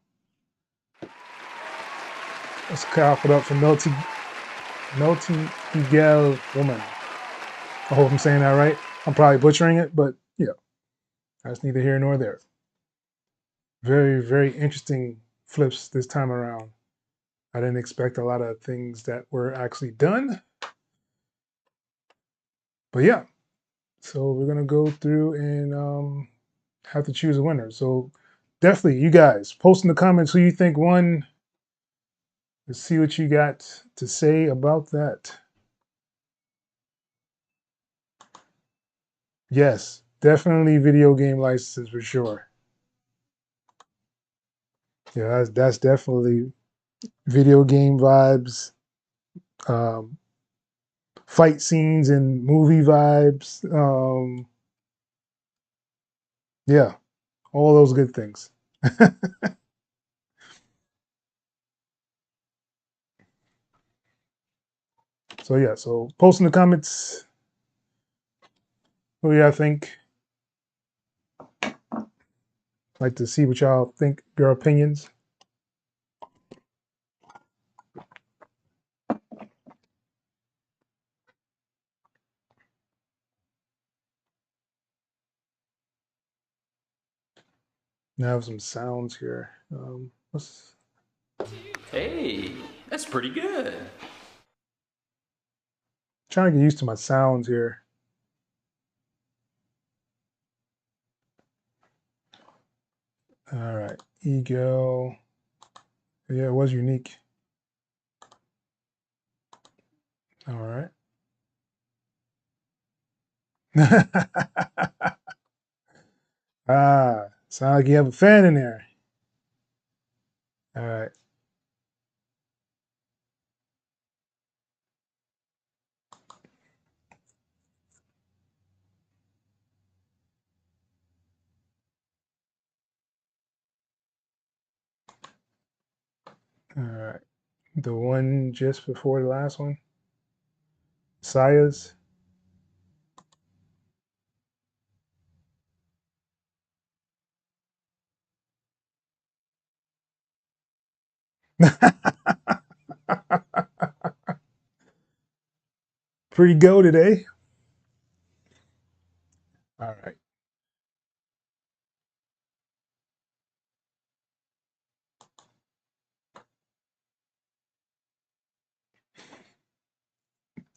Let's clap it up for Melty Gal Woman. I hope I'm saying that right. I'm probably butchering it, but yeah, that's neither here nor there. Very, very interesting flips this time around. I didn't expect a lot of things that were actually done. But yeah, so we're gonna go through and have to choose a winner. So definitely, you guys, post in the comments who you think won. Let's see what you got to say about that. Yes, definitely video game licenses for sure. Yeah, that's definitely video game vibes, fight scenes and movie vibes. Yeah, all those good things. So yeah, so post in the comments who y'all think. Like to see what y'all think, your opinions. I have some sounds here. Hey, that's pretty good. Trying to get used to my sounds here. All right, Ego. Yeah, it was unique. All right. Sound like you have a fan in there. All right. All right. The one just before the last one. Saya's. Pretty goated, eh?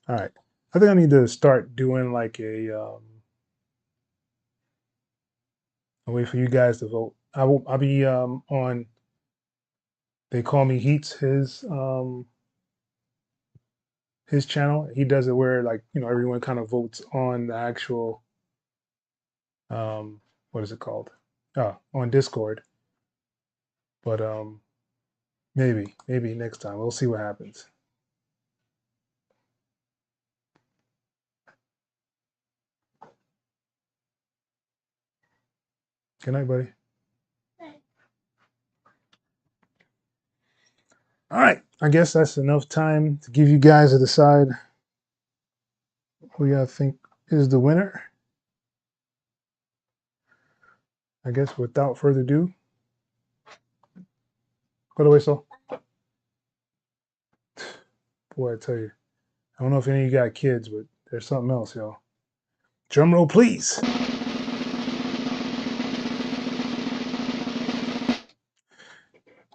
All right. I think I need to start doing like a wait for you guys to vote. I'll be on They Call Me Heats, his channel. He does it where like, you know, everyone kind of votes on the actual what is it called? On Discord. But maybe next time. We'll see what happens. Good night, buddy. All right. I guess that's enough time to give you guys a decide who y'all think is the winner. I guess without further ado, go away, so. Boy, I tell you, I don't know if any of you got kids, but there's something else, y'all. Drum roll, please.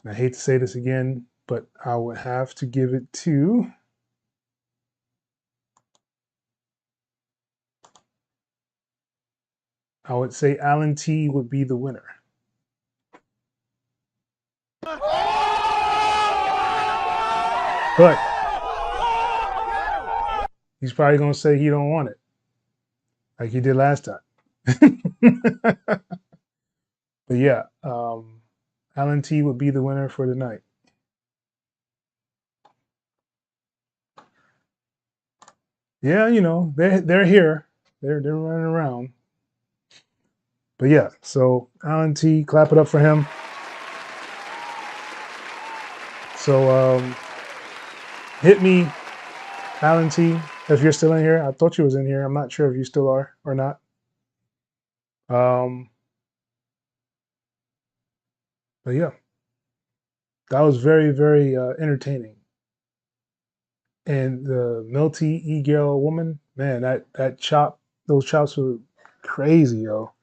I hate to say this again, but I would have to give it to I would say Alan T would be the winner. But he's probably going to say he don't want it, like he did last time. But yeah, Alan T would be the winner for the night. Yeah, you know, they're here. They're running around. But yeah, so Alan T, clap it up for him. So hit me, Alan T, if you're still in here. I thought you was in here. I'm not sure if you still are or not. But yeah, that was very, very entertaining. And the Melty E.G.E.L woman, man, that chop, those chops were crazy, yo.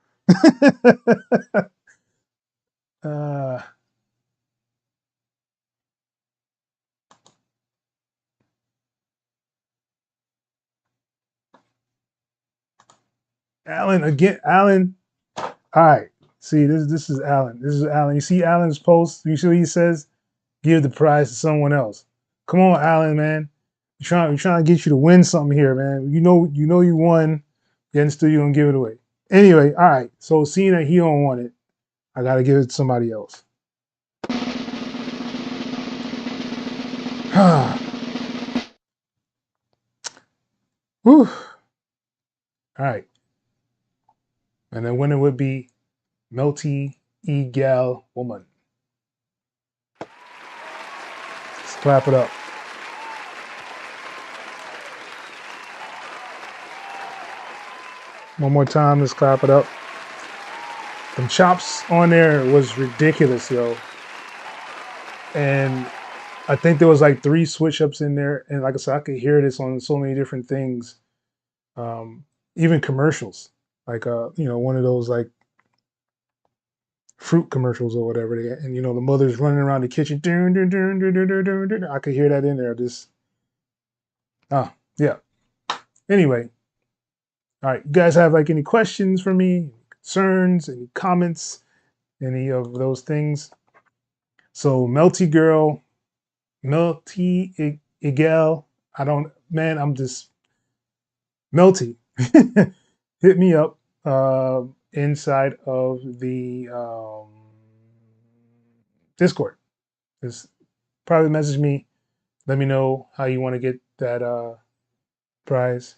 Alan again, Alan. All right, see this is Alan. This is Alan. You see Alan's post. You see what he says? Give the prize to someone else. Come on, Alan, man. We're trying to get you to win something here, man. You know you won, yet still you don't give it away. Anyway, all right. So seeing that he don't want it, I gotta give it to somebody else. Whew. All right. And the winner would be Melty E.G.E.L woman. Let's clap it up. One more time, let's clap it up. The chops on there was ridiculous, yo. And I think there was like 3 switch ups in there. And like I said, I could hear this on so many different things. Even commercials. Like, you know, one of those like fruit commercials or whatever. And, you know, the mother's running around the kitchen. I could hear that in there. Just, yeah. Anyway. All right. You guys have like any questions for me? Concerns? Any comments? Any of those things? So Melty Girl, Melty E.G.E.L. I'm just Melty. Hit me up inside of the Discord. Just probably message me. Let me know how you want to get that prize.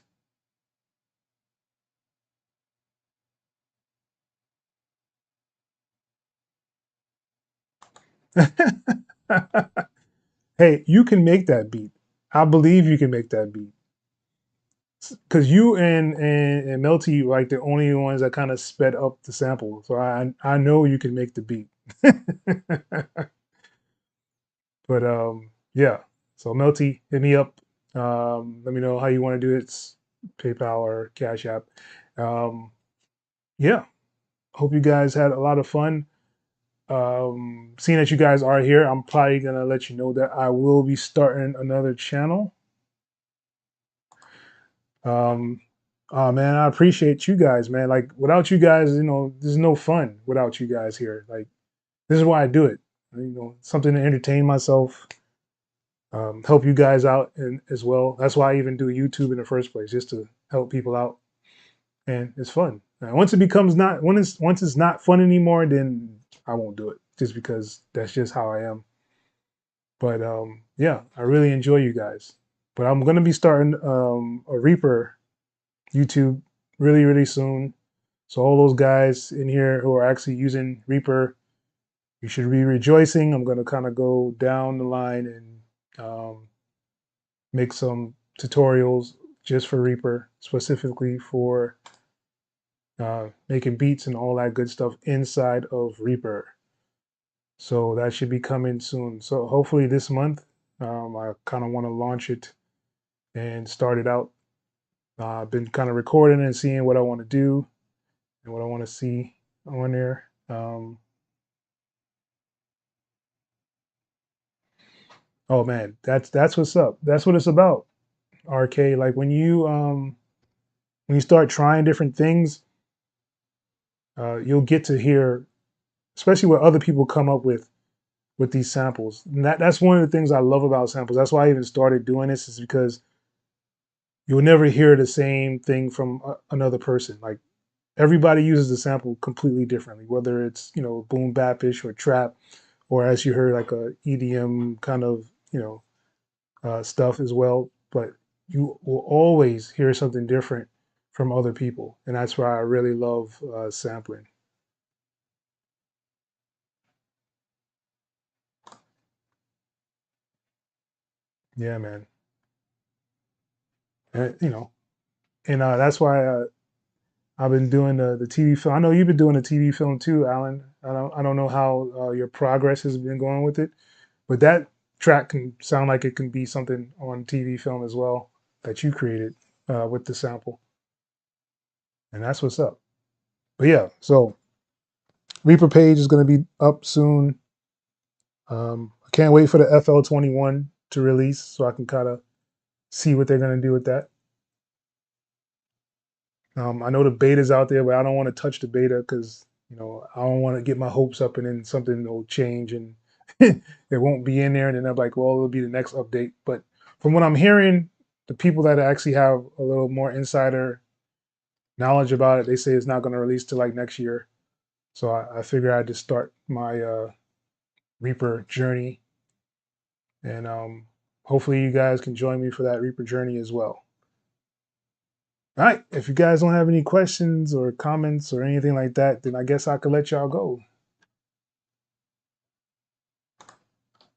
Hey, you can make that beat. I believe you can make that beat. Because you and Melty were like the only ones that kind of sped up the sample. So I know you can make the beat. But yeah. So Melty, hit me up. Let me know how you want to do it. It's PayPal or Cash App. Yeah. Hope you guys had a lot of fun. Seeing that you guys are here, I'm probably gonna let you know that I will be starting another channel. Oh man, I appreciate you guys, man. Like without you guys, there's no fun without you guys here. Like this is why I do it. Something to entertain myself, help you guys out and as well. That's why I even do YouTube in the first place, just to help people out. And it's fun. Now, once it becomes not once it's not fun anymore, then I won't do it just because that's just how I am. But yeah, I really enjoy you guys. But I'm gonna be starting a Reaper YouTube really, really soon. So all those guys in here who are actually using Reaper, you should be rejoicing. I'm gonna kind of go down the line and make some tutorials just for Reaper, specifically for making beats and all that good stuff inside of Reaper. So that should be coming soon. So hopefully this month, I kind of want to launch it and start it out. I've been kind of recording and seeing what I want to do and what I want to see on there. Oh man, that's what's up. That's what it's about. RK, like when you start trying different things, you'll get to hear, especially what other people come up with these samples. And that's one of the things I love about samples. That's why I even started doing this, is because you'll never hear the same thing from another person. Like everybody uses the sample completely differently, whether it's boom bapish or trap, or as you heard, like a EDM kind of stuff as well. But you will always hear something different from other people, and that's why I really love sampling. Yeah, man. And, and that's why I've been doing the TV film. I know you've been doing the TV film too, Alan. I don't know how your progress has been going with it, but that track can sound like it can be something on TV film as well that you created with the sample, and that's what's up. But yeah, so Reaper page is going to be up soon. I can't wait for the FL21 to release so I can kind of see what they're going to do with that. I know the beta's out there, but I don't want to touch the beta because I don't want to get my hopes up and then something will change and it won't be in there, and then I'm like, well, it'll be the next update. But from what I'm hearing, the people that actually have a little more insider knowledge about it, they say it's not going to release till like next year. So I figure I'd just start my Reaper journey, and hopefully you guys can join me for that Reaper journey as well. All right, if you guys don't have any questions or comments or anything like that, then I guess I could let y'all go.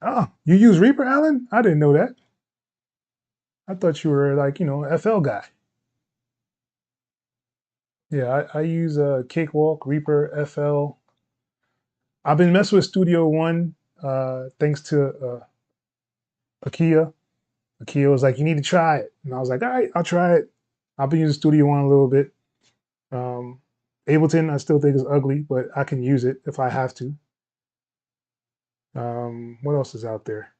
Oh, you use Reaper, Alan? I didn't know that. I thought you were like, FL guy. Yeah, I use Cakewalk, Reaper, FL. I've been messing with Studio One thanks to Akia. Akia was like, you need to try it. And I was like, all right, I'll try it. I've been using Studio One a little bit. Ableton, I still think is ugly, but I can use it if I have to. What else is out there?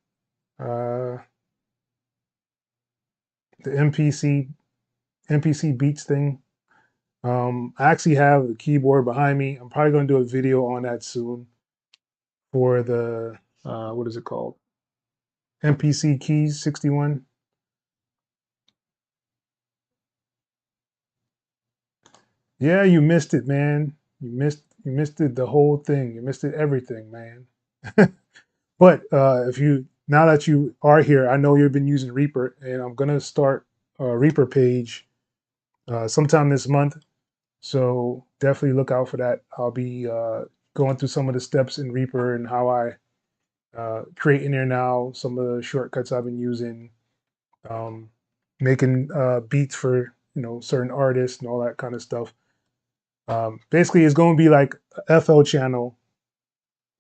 The MPC Beats thing. I actually have the keyboard behind me. I'm probably going to do a video on that soon for the, what is it called? MPC Keys 61. Yeah, you missed it, man. You missed it, the whole thing. You missed it, everything, man. But now that you are here, I know you've been using Reaper, and I'm gonna start a Reaper page sometime this month. So definitely look out for that. I'll be going through some of the steps in Reaper and how I create in there now, some of the shortcuts I've been using, making beats for certain artists and all that kind of stuff. Basically, it's going to be like a FL channel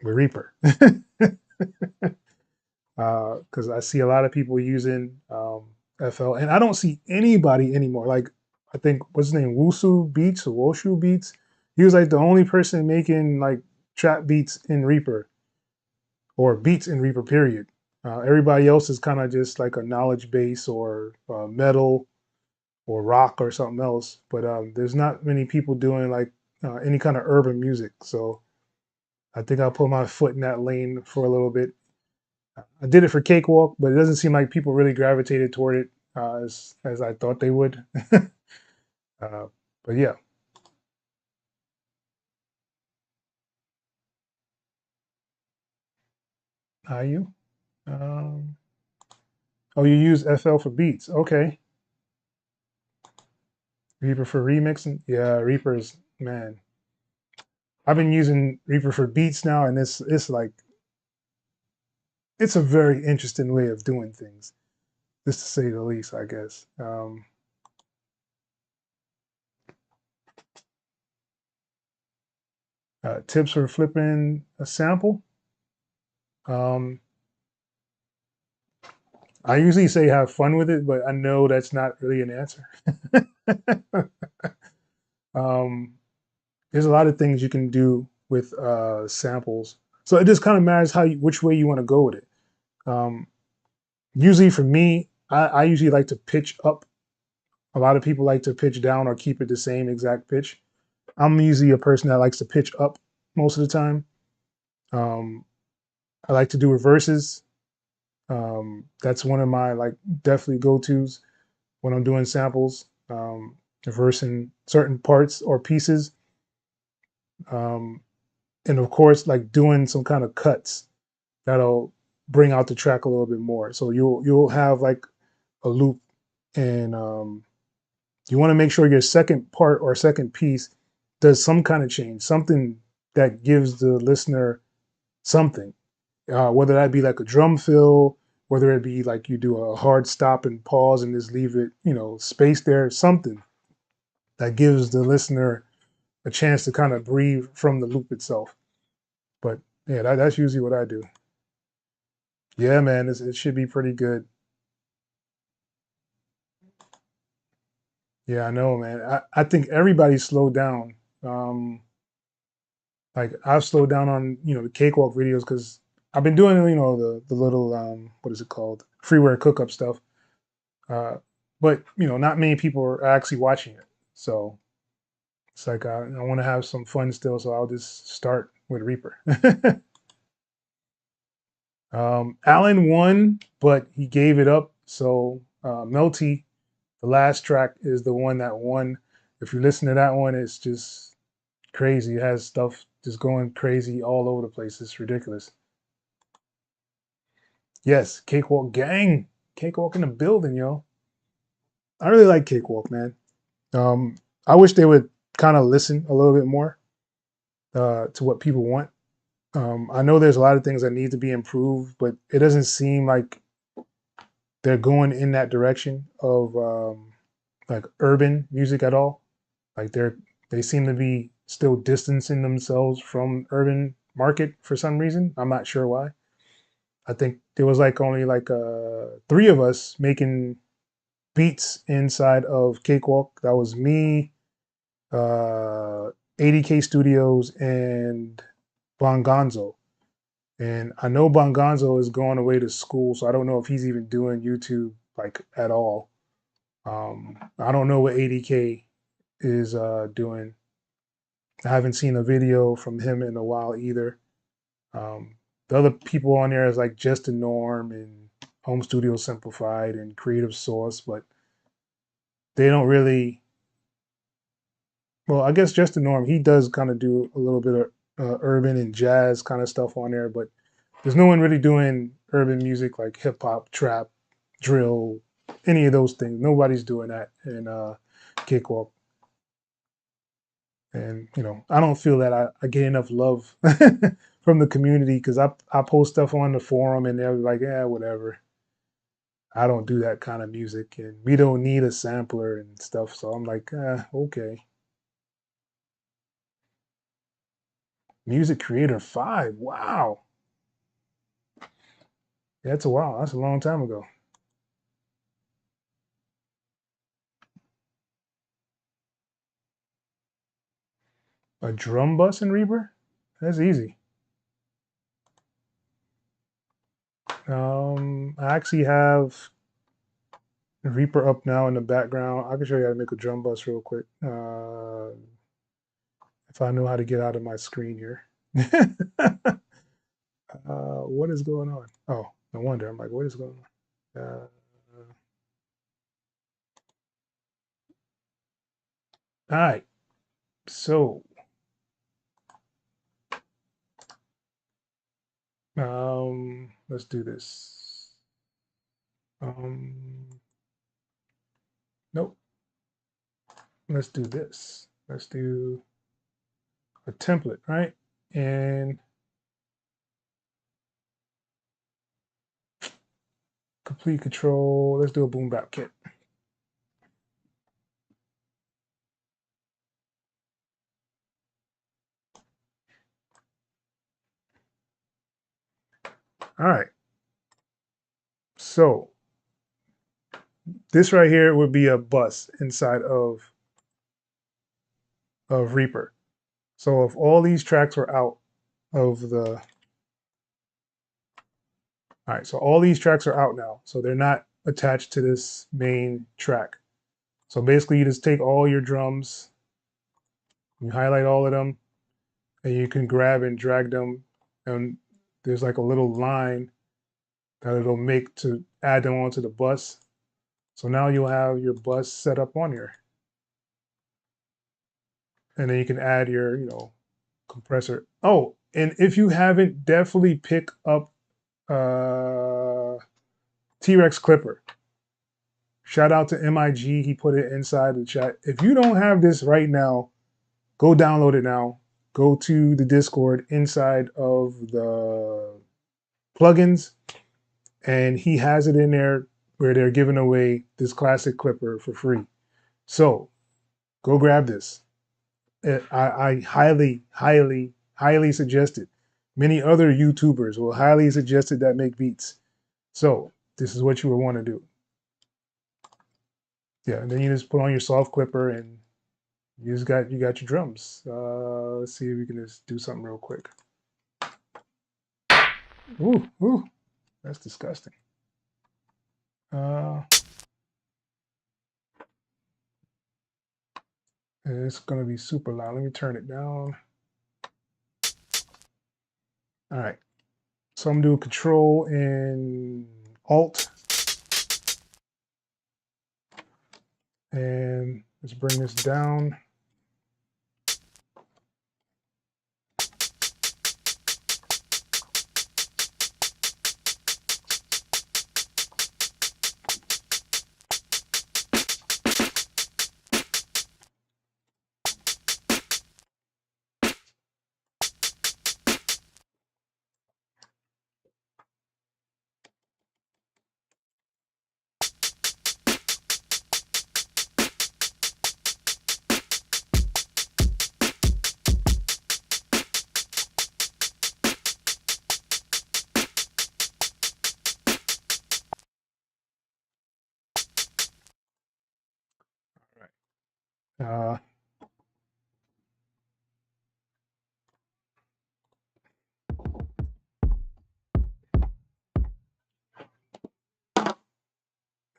with Reaper. Because I see a lot of people using FL, and I don't see anybody anymore. Like, I think, what's his name, Wusu Beats or Woshu Beats? He was like the only person making like trap beats in Reaper, or beats in Reaper, period. Everybody else is kind of just like a knowledge base or metal or rock or something else. But there's not many people doing like any kind of urban music. So I think I'll put my foot in that lane for a little bit. I did it for Cakewalk, but it doesn't seem like people really gravitated toward it as I thought they would. But yeah. Are you? Um, oh, you use FL for beats. Okay. Reaper for remixing. Yeah, Reaper's, man. I've been using Reaper for beats now, and it's like it's a very interesting way of doing things, just to say the least, I guess. Tips for flipping a sample. Um, I usually say have fun with it, but I know that's not really an answer. um, there's a lot of things you can do with samples, so it just kind of matters which way you want to go with it. Um, Usually for me, I usually like to pitch up. A lot of people like to pitch down or keep it the same exact pitch. I'm usually a person that likes to pitch up most of the time. Um, I like to do reverses. That's one of my like definitely go-tos when I'm doing samples, reversing certain parts or pieces. Um, and of course, like doing some kind of cuts that'll bring out the track a little bit more. So you'll have like a loop, and you want to make sure your second part or second piece does some kind of change, something that gives the listener something, whether that be like a drum fill, whether it be like you do a hard stop and pause and just leave it, space there, something that gives the listener a chance to kind of breathe from the loop itself. But yeah, that's usually what I do. Yeah, man, it should be pretty good. Yeah, I know, man. I think everybody slowed down. Like I've slowed down on the cakewalk videos because I've been doing the little what is it called, freeware cookup stuff. Uh, but not many people are actually watching it. So it's like I want to have some fun still, so I'll just start with Reaper. Alan won, but he gave it up. So Melty, the last track, is the one that won. If you listen to that one, it's just crazy. It has stuff just going crazy all over the place. It's ridiculous. Yes, Cakewalk Gang. Cakewalk in the building, yo. I really like Cakewalk, man. I wish they would kind of listen a little bit more to what people want. I know there's a lot of things that need to be improved, but it doesn't seem like they're going in that direction of like urban music at all. Like they seem to be still distancing themselves from urban market for some reason. I'm not sure why. I think there was like only like three of us making beats inside of Cakewalk. That was me, 80K Studios, and Bongonzo. And I know Bongonzo is going away to school, so I don't know if he's even doing YouTube like at all. I don't know what 80K is doing. I haven't seen a video from him in a while either. The other people on there is like Just the Norm and Home Studio Simplified and Creative Source, but they don't really. Well, I guess Just the Norm, he does kind of do a little bit of urban and jazz kind of stuff on there, but there's no one really doing urban music like hip hop, trap, drill, any of those things. Nobody's doing that in Cakewalk. And I don't feel that I get enough love from the community because I post stuff on the forum and they're like, yeah, whatever. I don't do that kind of music, and we don't need a sampler and stuff. So I'm like, okay. Music Creator 5. Wow. Yeah, that's a while. That's a long time ago. A drum bus in Reaper? That's easy. I actually have Reaper up now in the background. I can show you how to make a drum bus real quick. If I know how to get out of my screen here. What is going on? Oh, no wonder. I'm like, what is going on? All right. So, let's do this. Nope. Let's do this. Let's do a template, right? And complete control. Let's do a boom bap kit. All right. So this right here would be a bus inside of Reaper. So if all these tracks were out of the, all right, so all these tracks are out now. So they're not attached to this main track. So basically you just take all your drums, you highlight all of them, and you can grab and drag them. And there's like a little line that it'll make to add them onto the bus. So now you'll have your bus set up on here. And then you can add your, compressor. Oh, and if you haven't, definitely pick up T-Rex Clipper. Shout out to MIG. He put it inside the chat. If you don't have this right now, go download it now. Go to the Discord inside of the plugins, and he has it in there where they're giving away this classic clipper for free. So go grab this. I highly, highly, highly suggest it. Many other YouTubers will highly suggest it that make beats. So this is what you would want to do. Yeah, and then you just put on your soft clipper and you got your drums. Let's see if we can just do something real quick. Ooh, that's disgusting. It's gonna be super loud. Let me turn it down. All right, so I'm gonna do Control and Alt, and let's bring this down.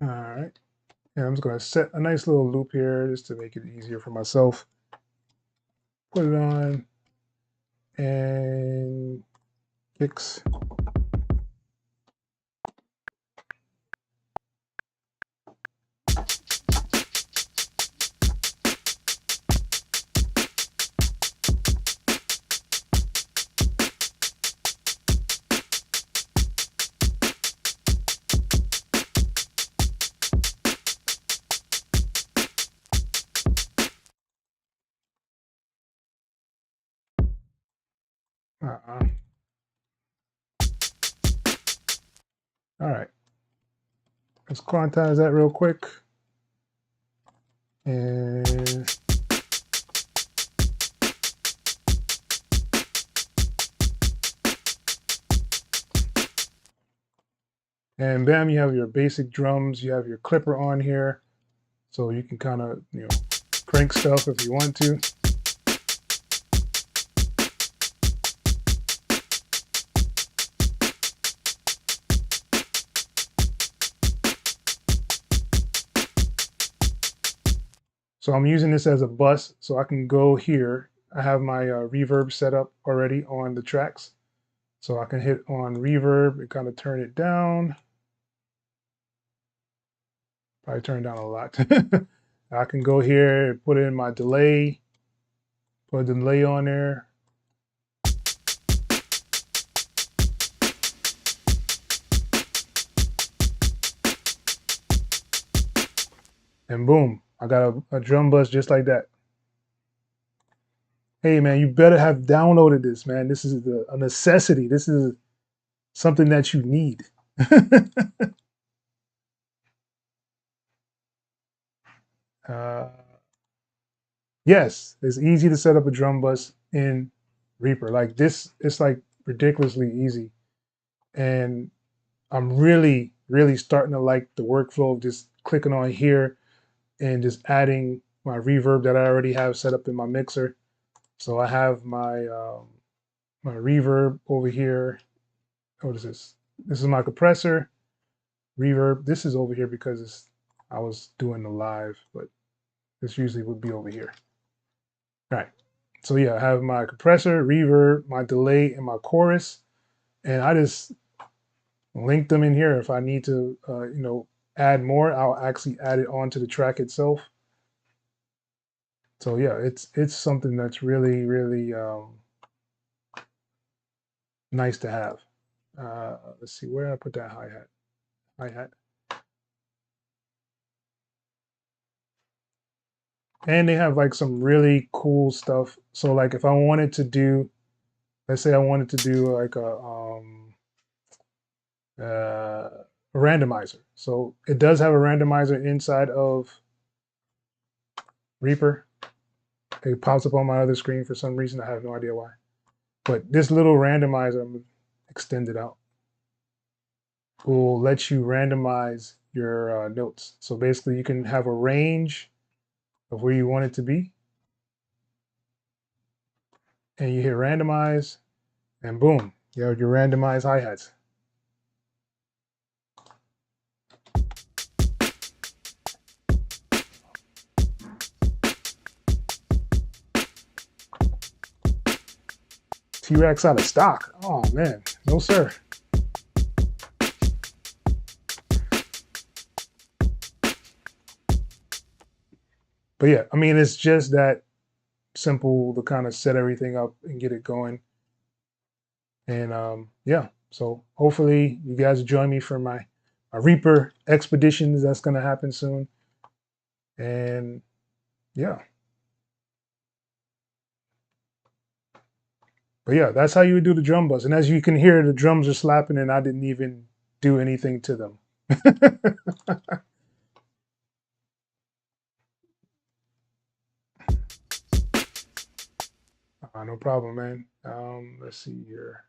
All right, and I'm just gonna set a nice little loop here just to make it easier for myself. Put it on and kicks. All right, let's quantize that real quick. And bam, you have your basic drums. You have your clipper on here, so you can kind of, crank stuff if you want to. So I'm using this as a bus, so I can go here. I have my reverb set up already on the tracks. So I can hit on reverb and kind of turn it down. Probably turn it down a lot. I can go here and put in my delay, put a delay on there. And boom, I got a drum bus just like that. Hey man, you better have downloaded this, man. This is a necessity. This is something that you need. Yes, it's easy to set up a drum bus in Reaper. Like this, it's like ridiculously easy. And I'm really, really starting to like the workflow of just clicking on here and just adding my reverb that I already have set up in my mixer. So I have my my reverb over here. What is this? This is my compressor, reverb. This is over here because I was doing the live, but this usually would be over here. All right. So yeah, I have my compressor, reverb, my delay, and my chorus, and I just link them in here. If I need to, you know, add more, I'll actually add it onto the track itself. So yeah, it's something that's really, really nice to have. Let's see, where did I put that hi-hat? Hi-hat. And they have like some really cool stuff. So like if I wanted to do, let's say I wanted to do like a randomizer. So it does have a randomizer inside of Reaper. It pops up on my other screen for some reason. I have no idea why. But this little randomizer, I'm going to extend it out, will let you randomize your notes. So basically you can have a range of where you want it to be. And you hit randomize and boom, you have your randomized hi-hats. T-Rex out of stock. Oh man, no sir. But yeah, I mean, it's just that simple to kind of set everything up and get it going. And yeah, so hopefully you guys join me for my Reaper expeditions. That's going to happen soon. And yeah. But yeah, that's how you would do the drum bus. And as you can hear, the drums are slapping and I didn't even do anything to them. No problem, man. Let's see here.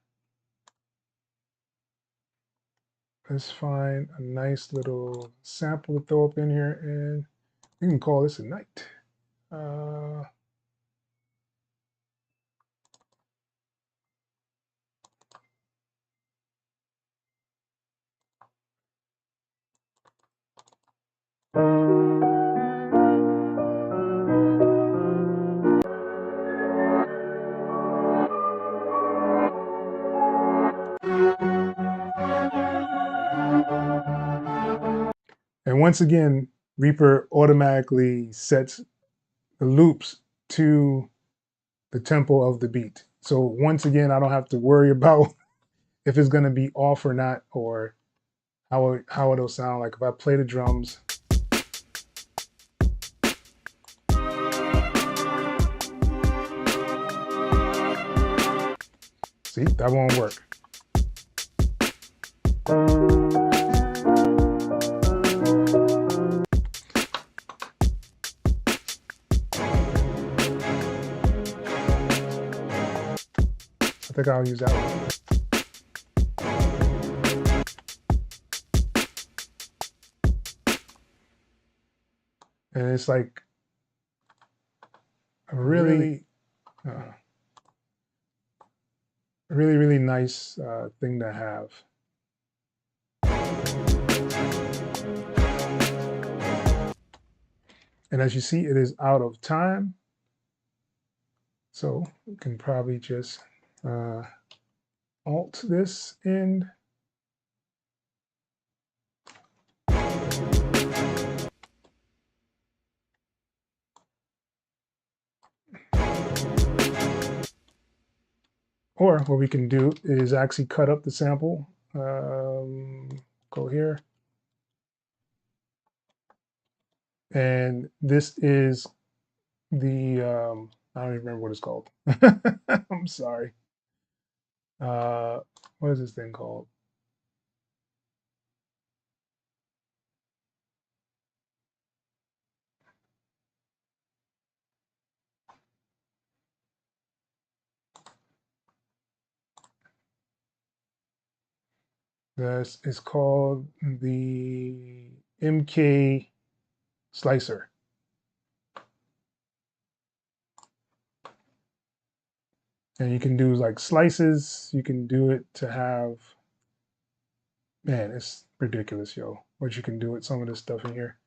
Let's find a nice little sample to throw up in here, and we can call this a night. And once again, Reaper automatically sets the loops to the tempo of the beat. So once again, I don't have to worry about if it's going to be off or not, or how it'll sound. Like if I play the drums. See, that won't work. I think I'll use that one. And it's like a really nice thing to have. And as you see, it is out of time. So we can probably just Alt this and or what we can do is actually cut up the sample. Go here. And this is the, I don't even remember what it's called. I'm sorry. What is this thing called? This is called the MK slicer. And you can do like slices. You can do it to have, man, it's ridiculous, yo, what you can do with some of this stuff in here.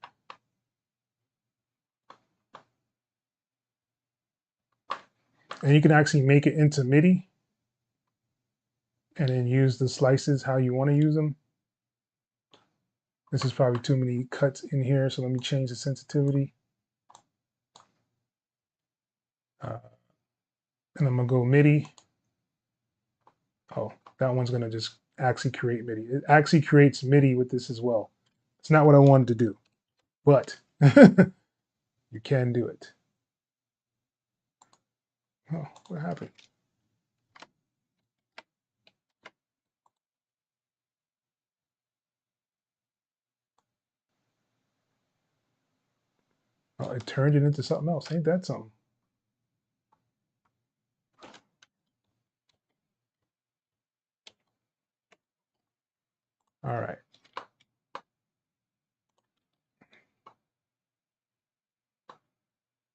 And you can actually make it into MIDI and then use the slices how you want to use them. This is probably too many cuts in here, so let me change the sensitivity. And I'm gonna go MIDI. Oh, that one's gonna just actually create MIDI. It actually creates MIDI with this as well. It's not what I wanted to do, but you can do it. Oh, what happened? Oh, it turned it into something else. Ain't that something? All right.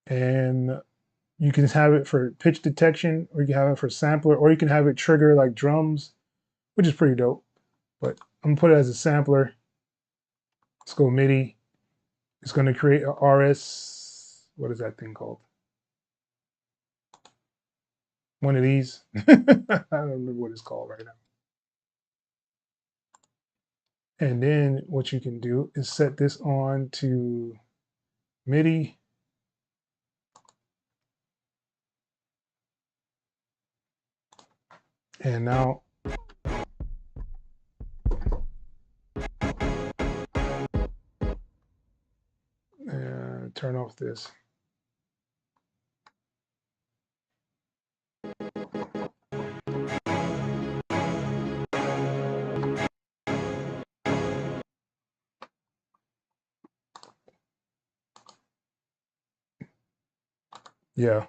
And you can have it for pitch detection, or you can have it for sampler, or you can have it trigger like drums, which is pretty dope. But I'm gonna put it as a sampler. Let's go MIDI. It's gonna create a RS, what is that thing called? One of these. I don't remember what it's called right now. And then what you can do is set this on to MIDI. And now turn off this. Yeah.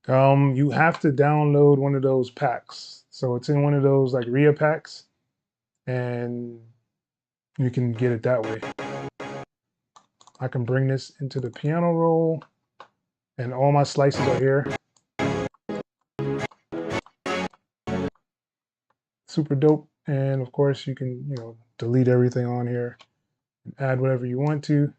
You have to download one of those packs. So it's in one of those like RIA packs, and you can get it that way. I can bring this into the piano roll, and all my slices are here. Super dope. And of course you can, delete everything on here and add whatever you want to.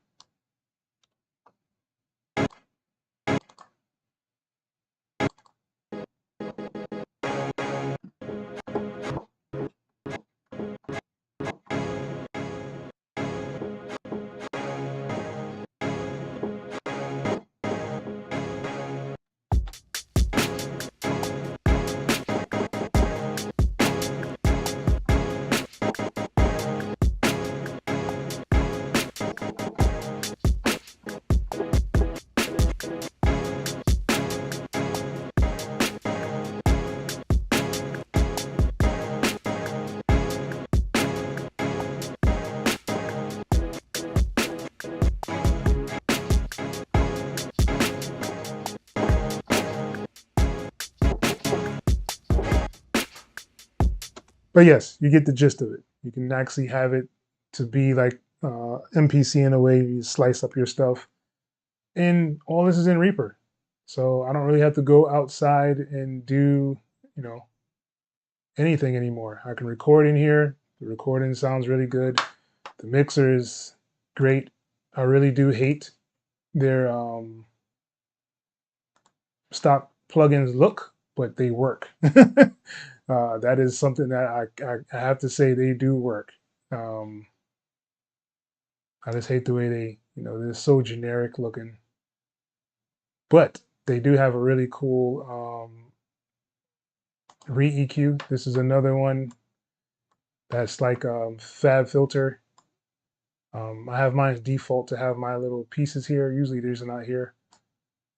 But yes, you get the gist of it. You can actually have it to be like MPC in a way. You slice up your stuff. And all this is in Reaper. So I don't really have to go outside and do, anything anymore. I can record in here. The recording sounds really good. The mixer is great. I really do hate their stock plugins look, but they work. That is something that I have to say they do work. I just hate the way they, they're so generic looking. But they do have a really cool re-EQ. This is another one that's like fab filter. I have mine default to have my little pieces here. Usually these are not here.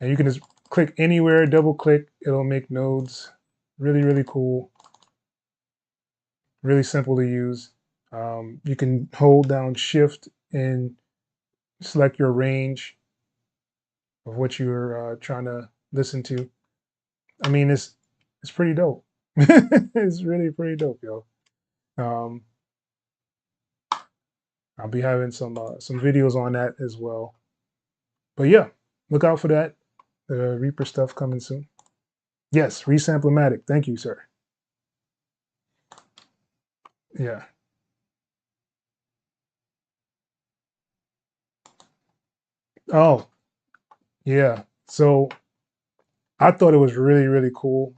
And you can just click anywhere, double click, it'll make nodes. Really, really cool. Really simple to use. You can hold down shift and select your range of what you're trying to listen to. I mean, it's pretty dope. It's really pretty dope, yo. I'll be having some videos on that as well. But yeah, look out for that. The Reaper stuff coming soon. Yes, Resamplematic. Thank you, sir. Yeah. Oh, yeah. So I thought it was really, really cool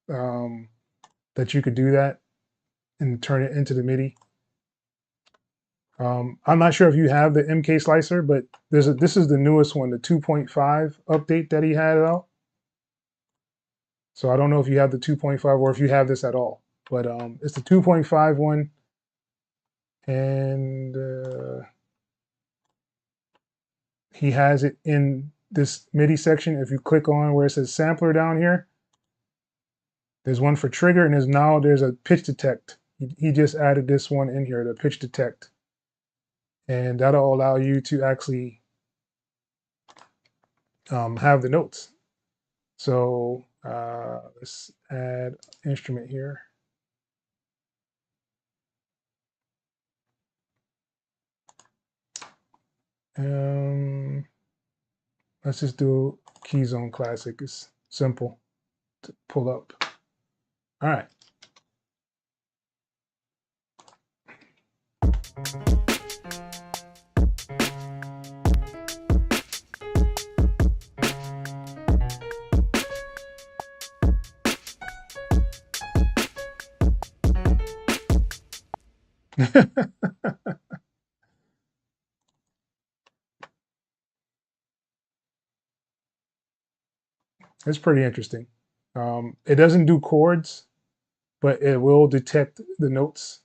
that you could do that and turn it into the MIDI. I'm not sure if you have the MK slicer, but this is the newest one, the 2.5 update that he had out. So I don't know if you have the 2.5 or if you have this at all, but it's the 2.5 one. And he has it in this MIDI section. If you click on where it says sampler down here, there's one for trigger, and there's a pitch detect. He just added this one in here, the pitch detect. And that'll allow you to actually have the notes. So let's add instrument here. Let's just do Keyzone Classic. It's simple to pull up. All right. It's pretty interesting. It doesn't do chords, but it will detect the notes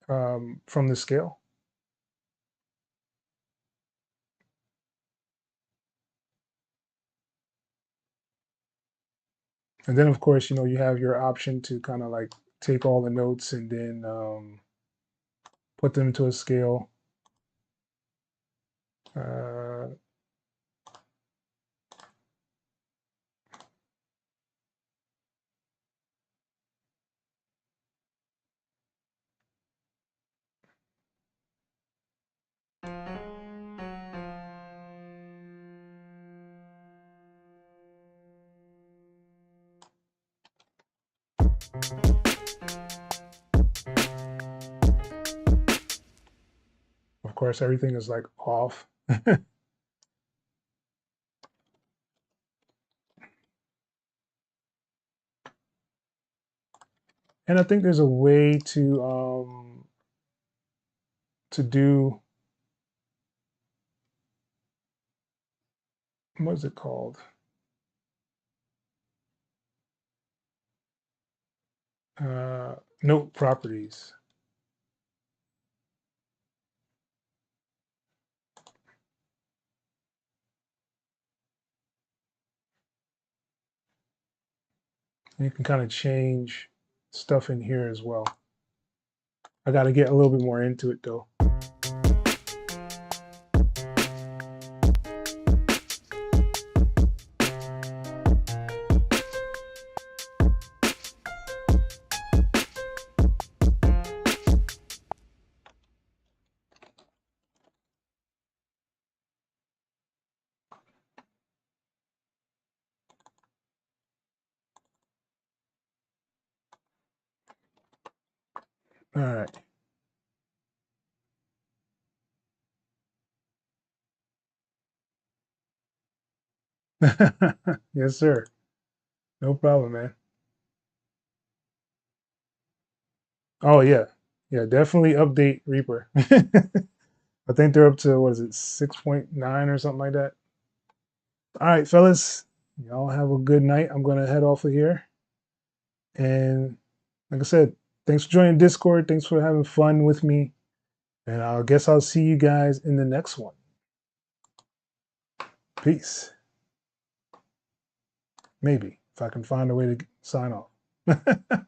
from the scale. And then, of course, you have your option to kind of like take all the notes and then put them into a scale. Of course, everything is like off. And I think there's a way to do, what is it called? Note properties. You can kind of change stuff in here as well. I got to get a little bit more into it though. All right. Yes, sir. No problem, man. Oh yeah. Yeah, definitely update Reaper. I think they're up to, what is it, 6.9 or something like that. All right, fellas. Y'all have a good night. I'm gonna head off of here. And like I said, thanks for joining Discord. Thanks for having fun with me. And I guess I'll see you guys in the next one. Peace. Maybe, if I can find a way to sign off.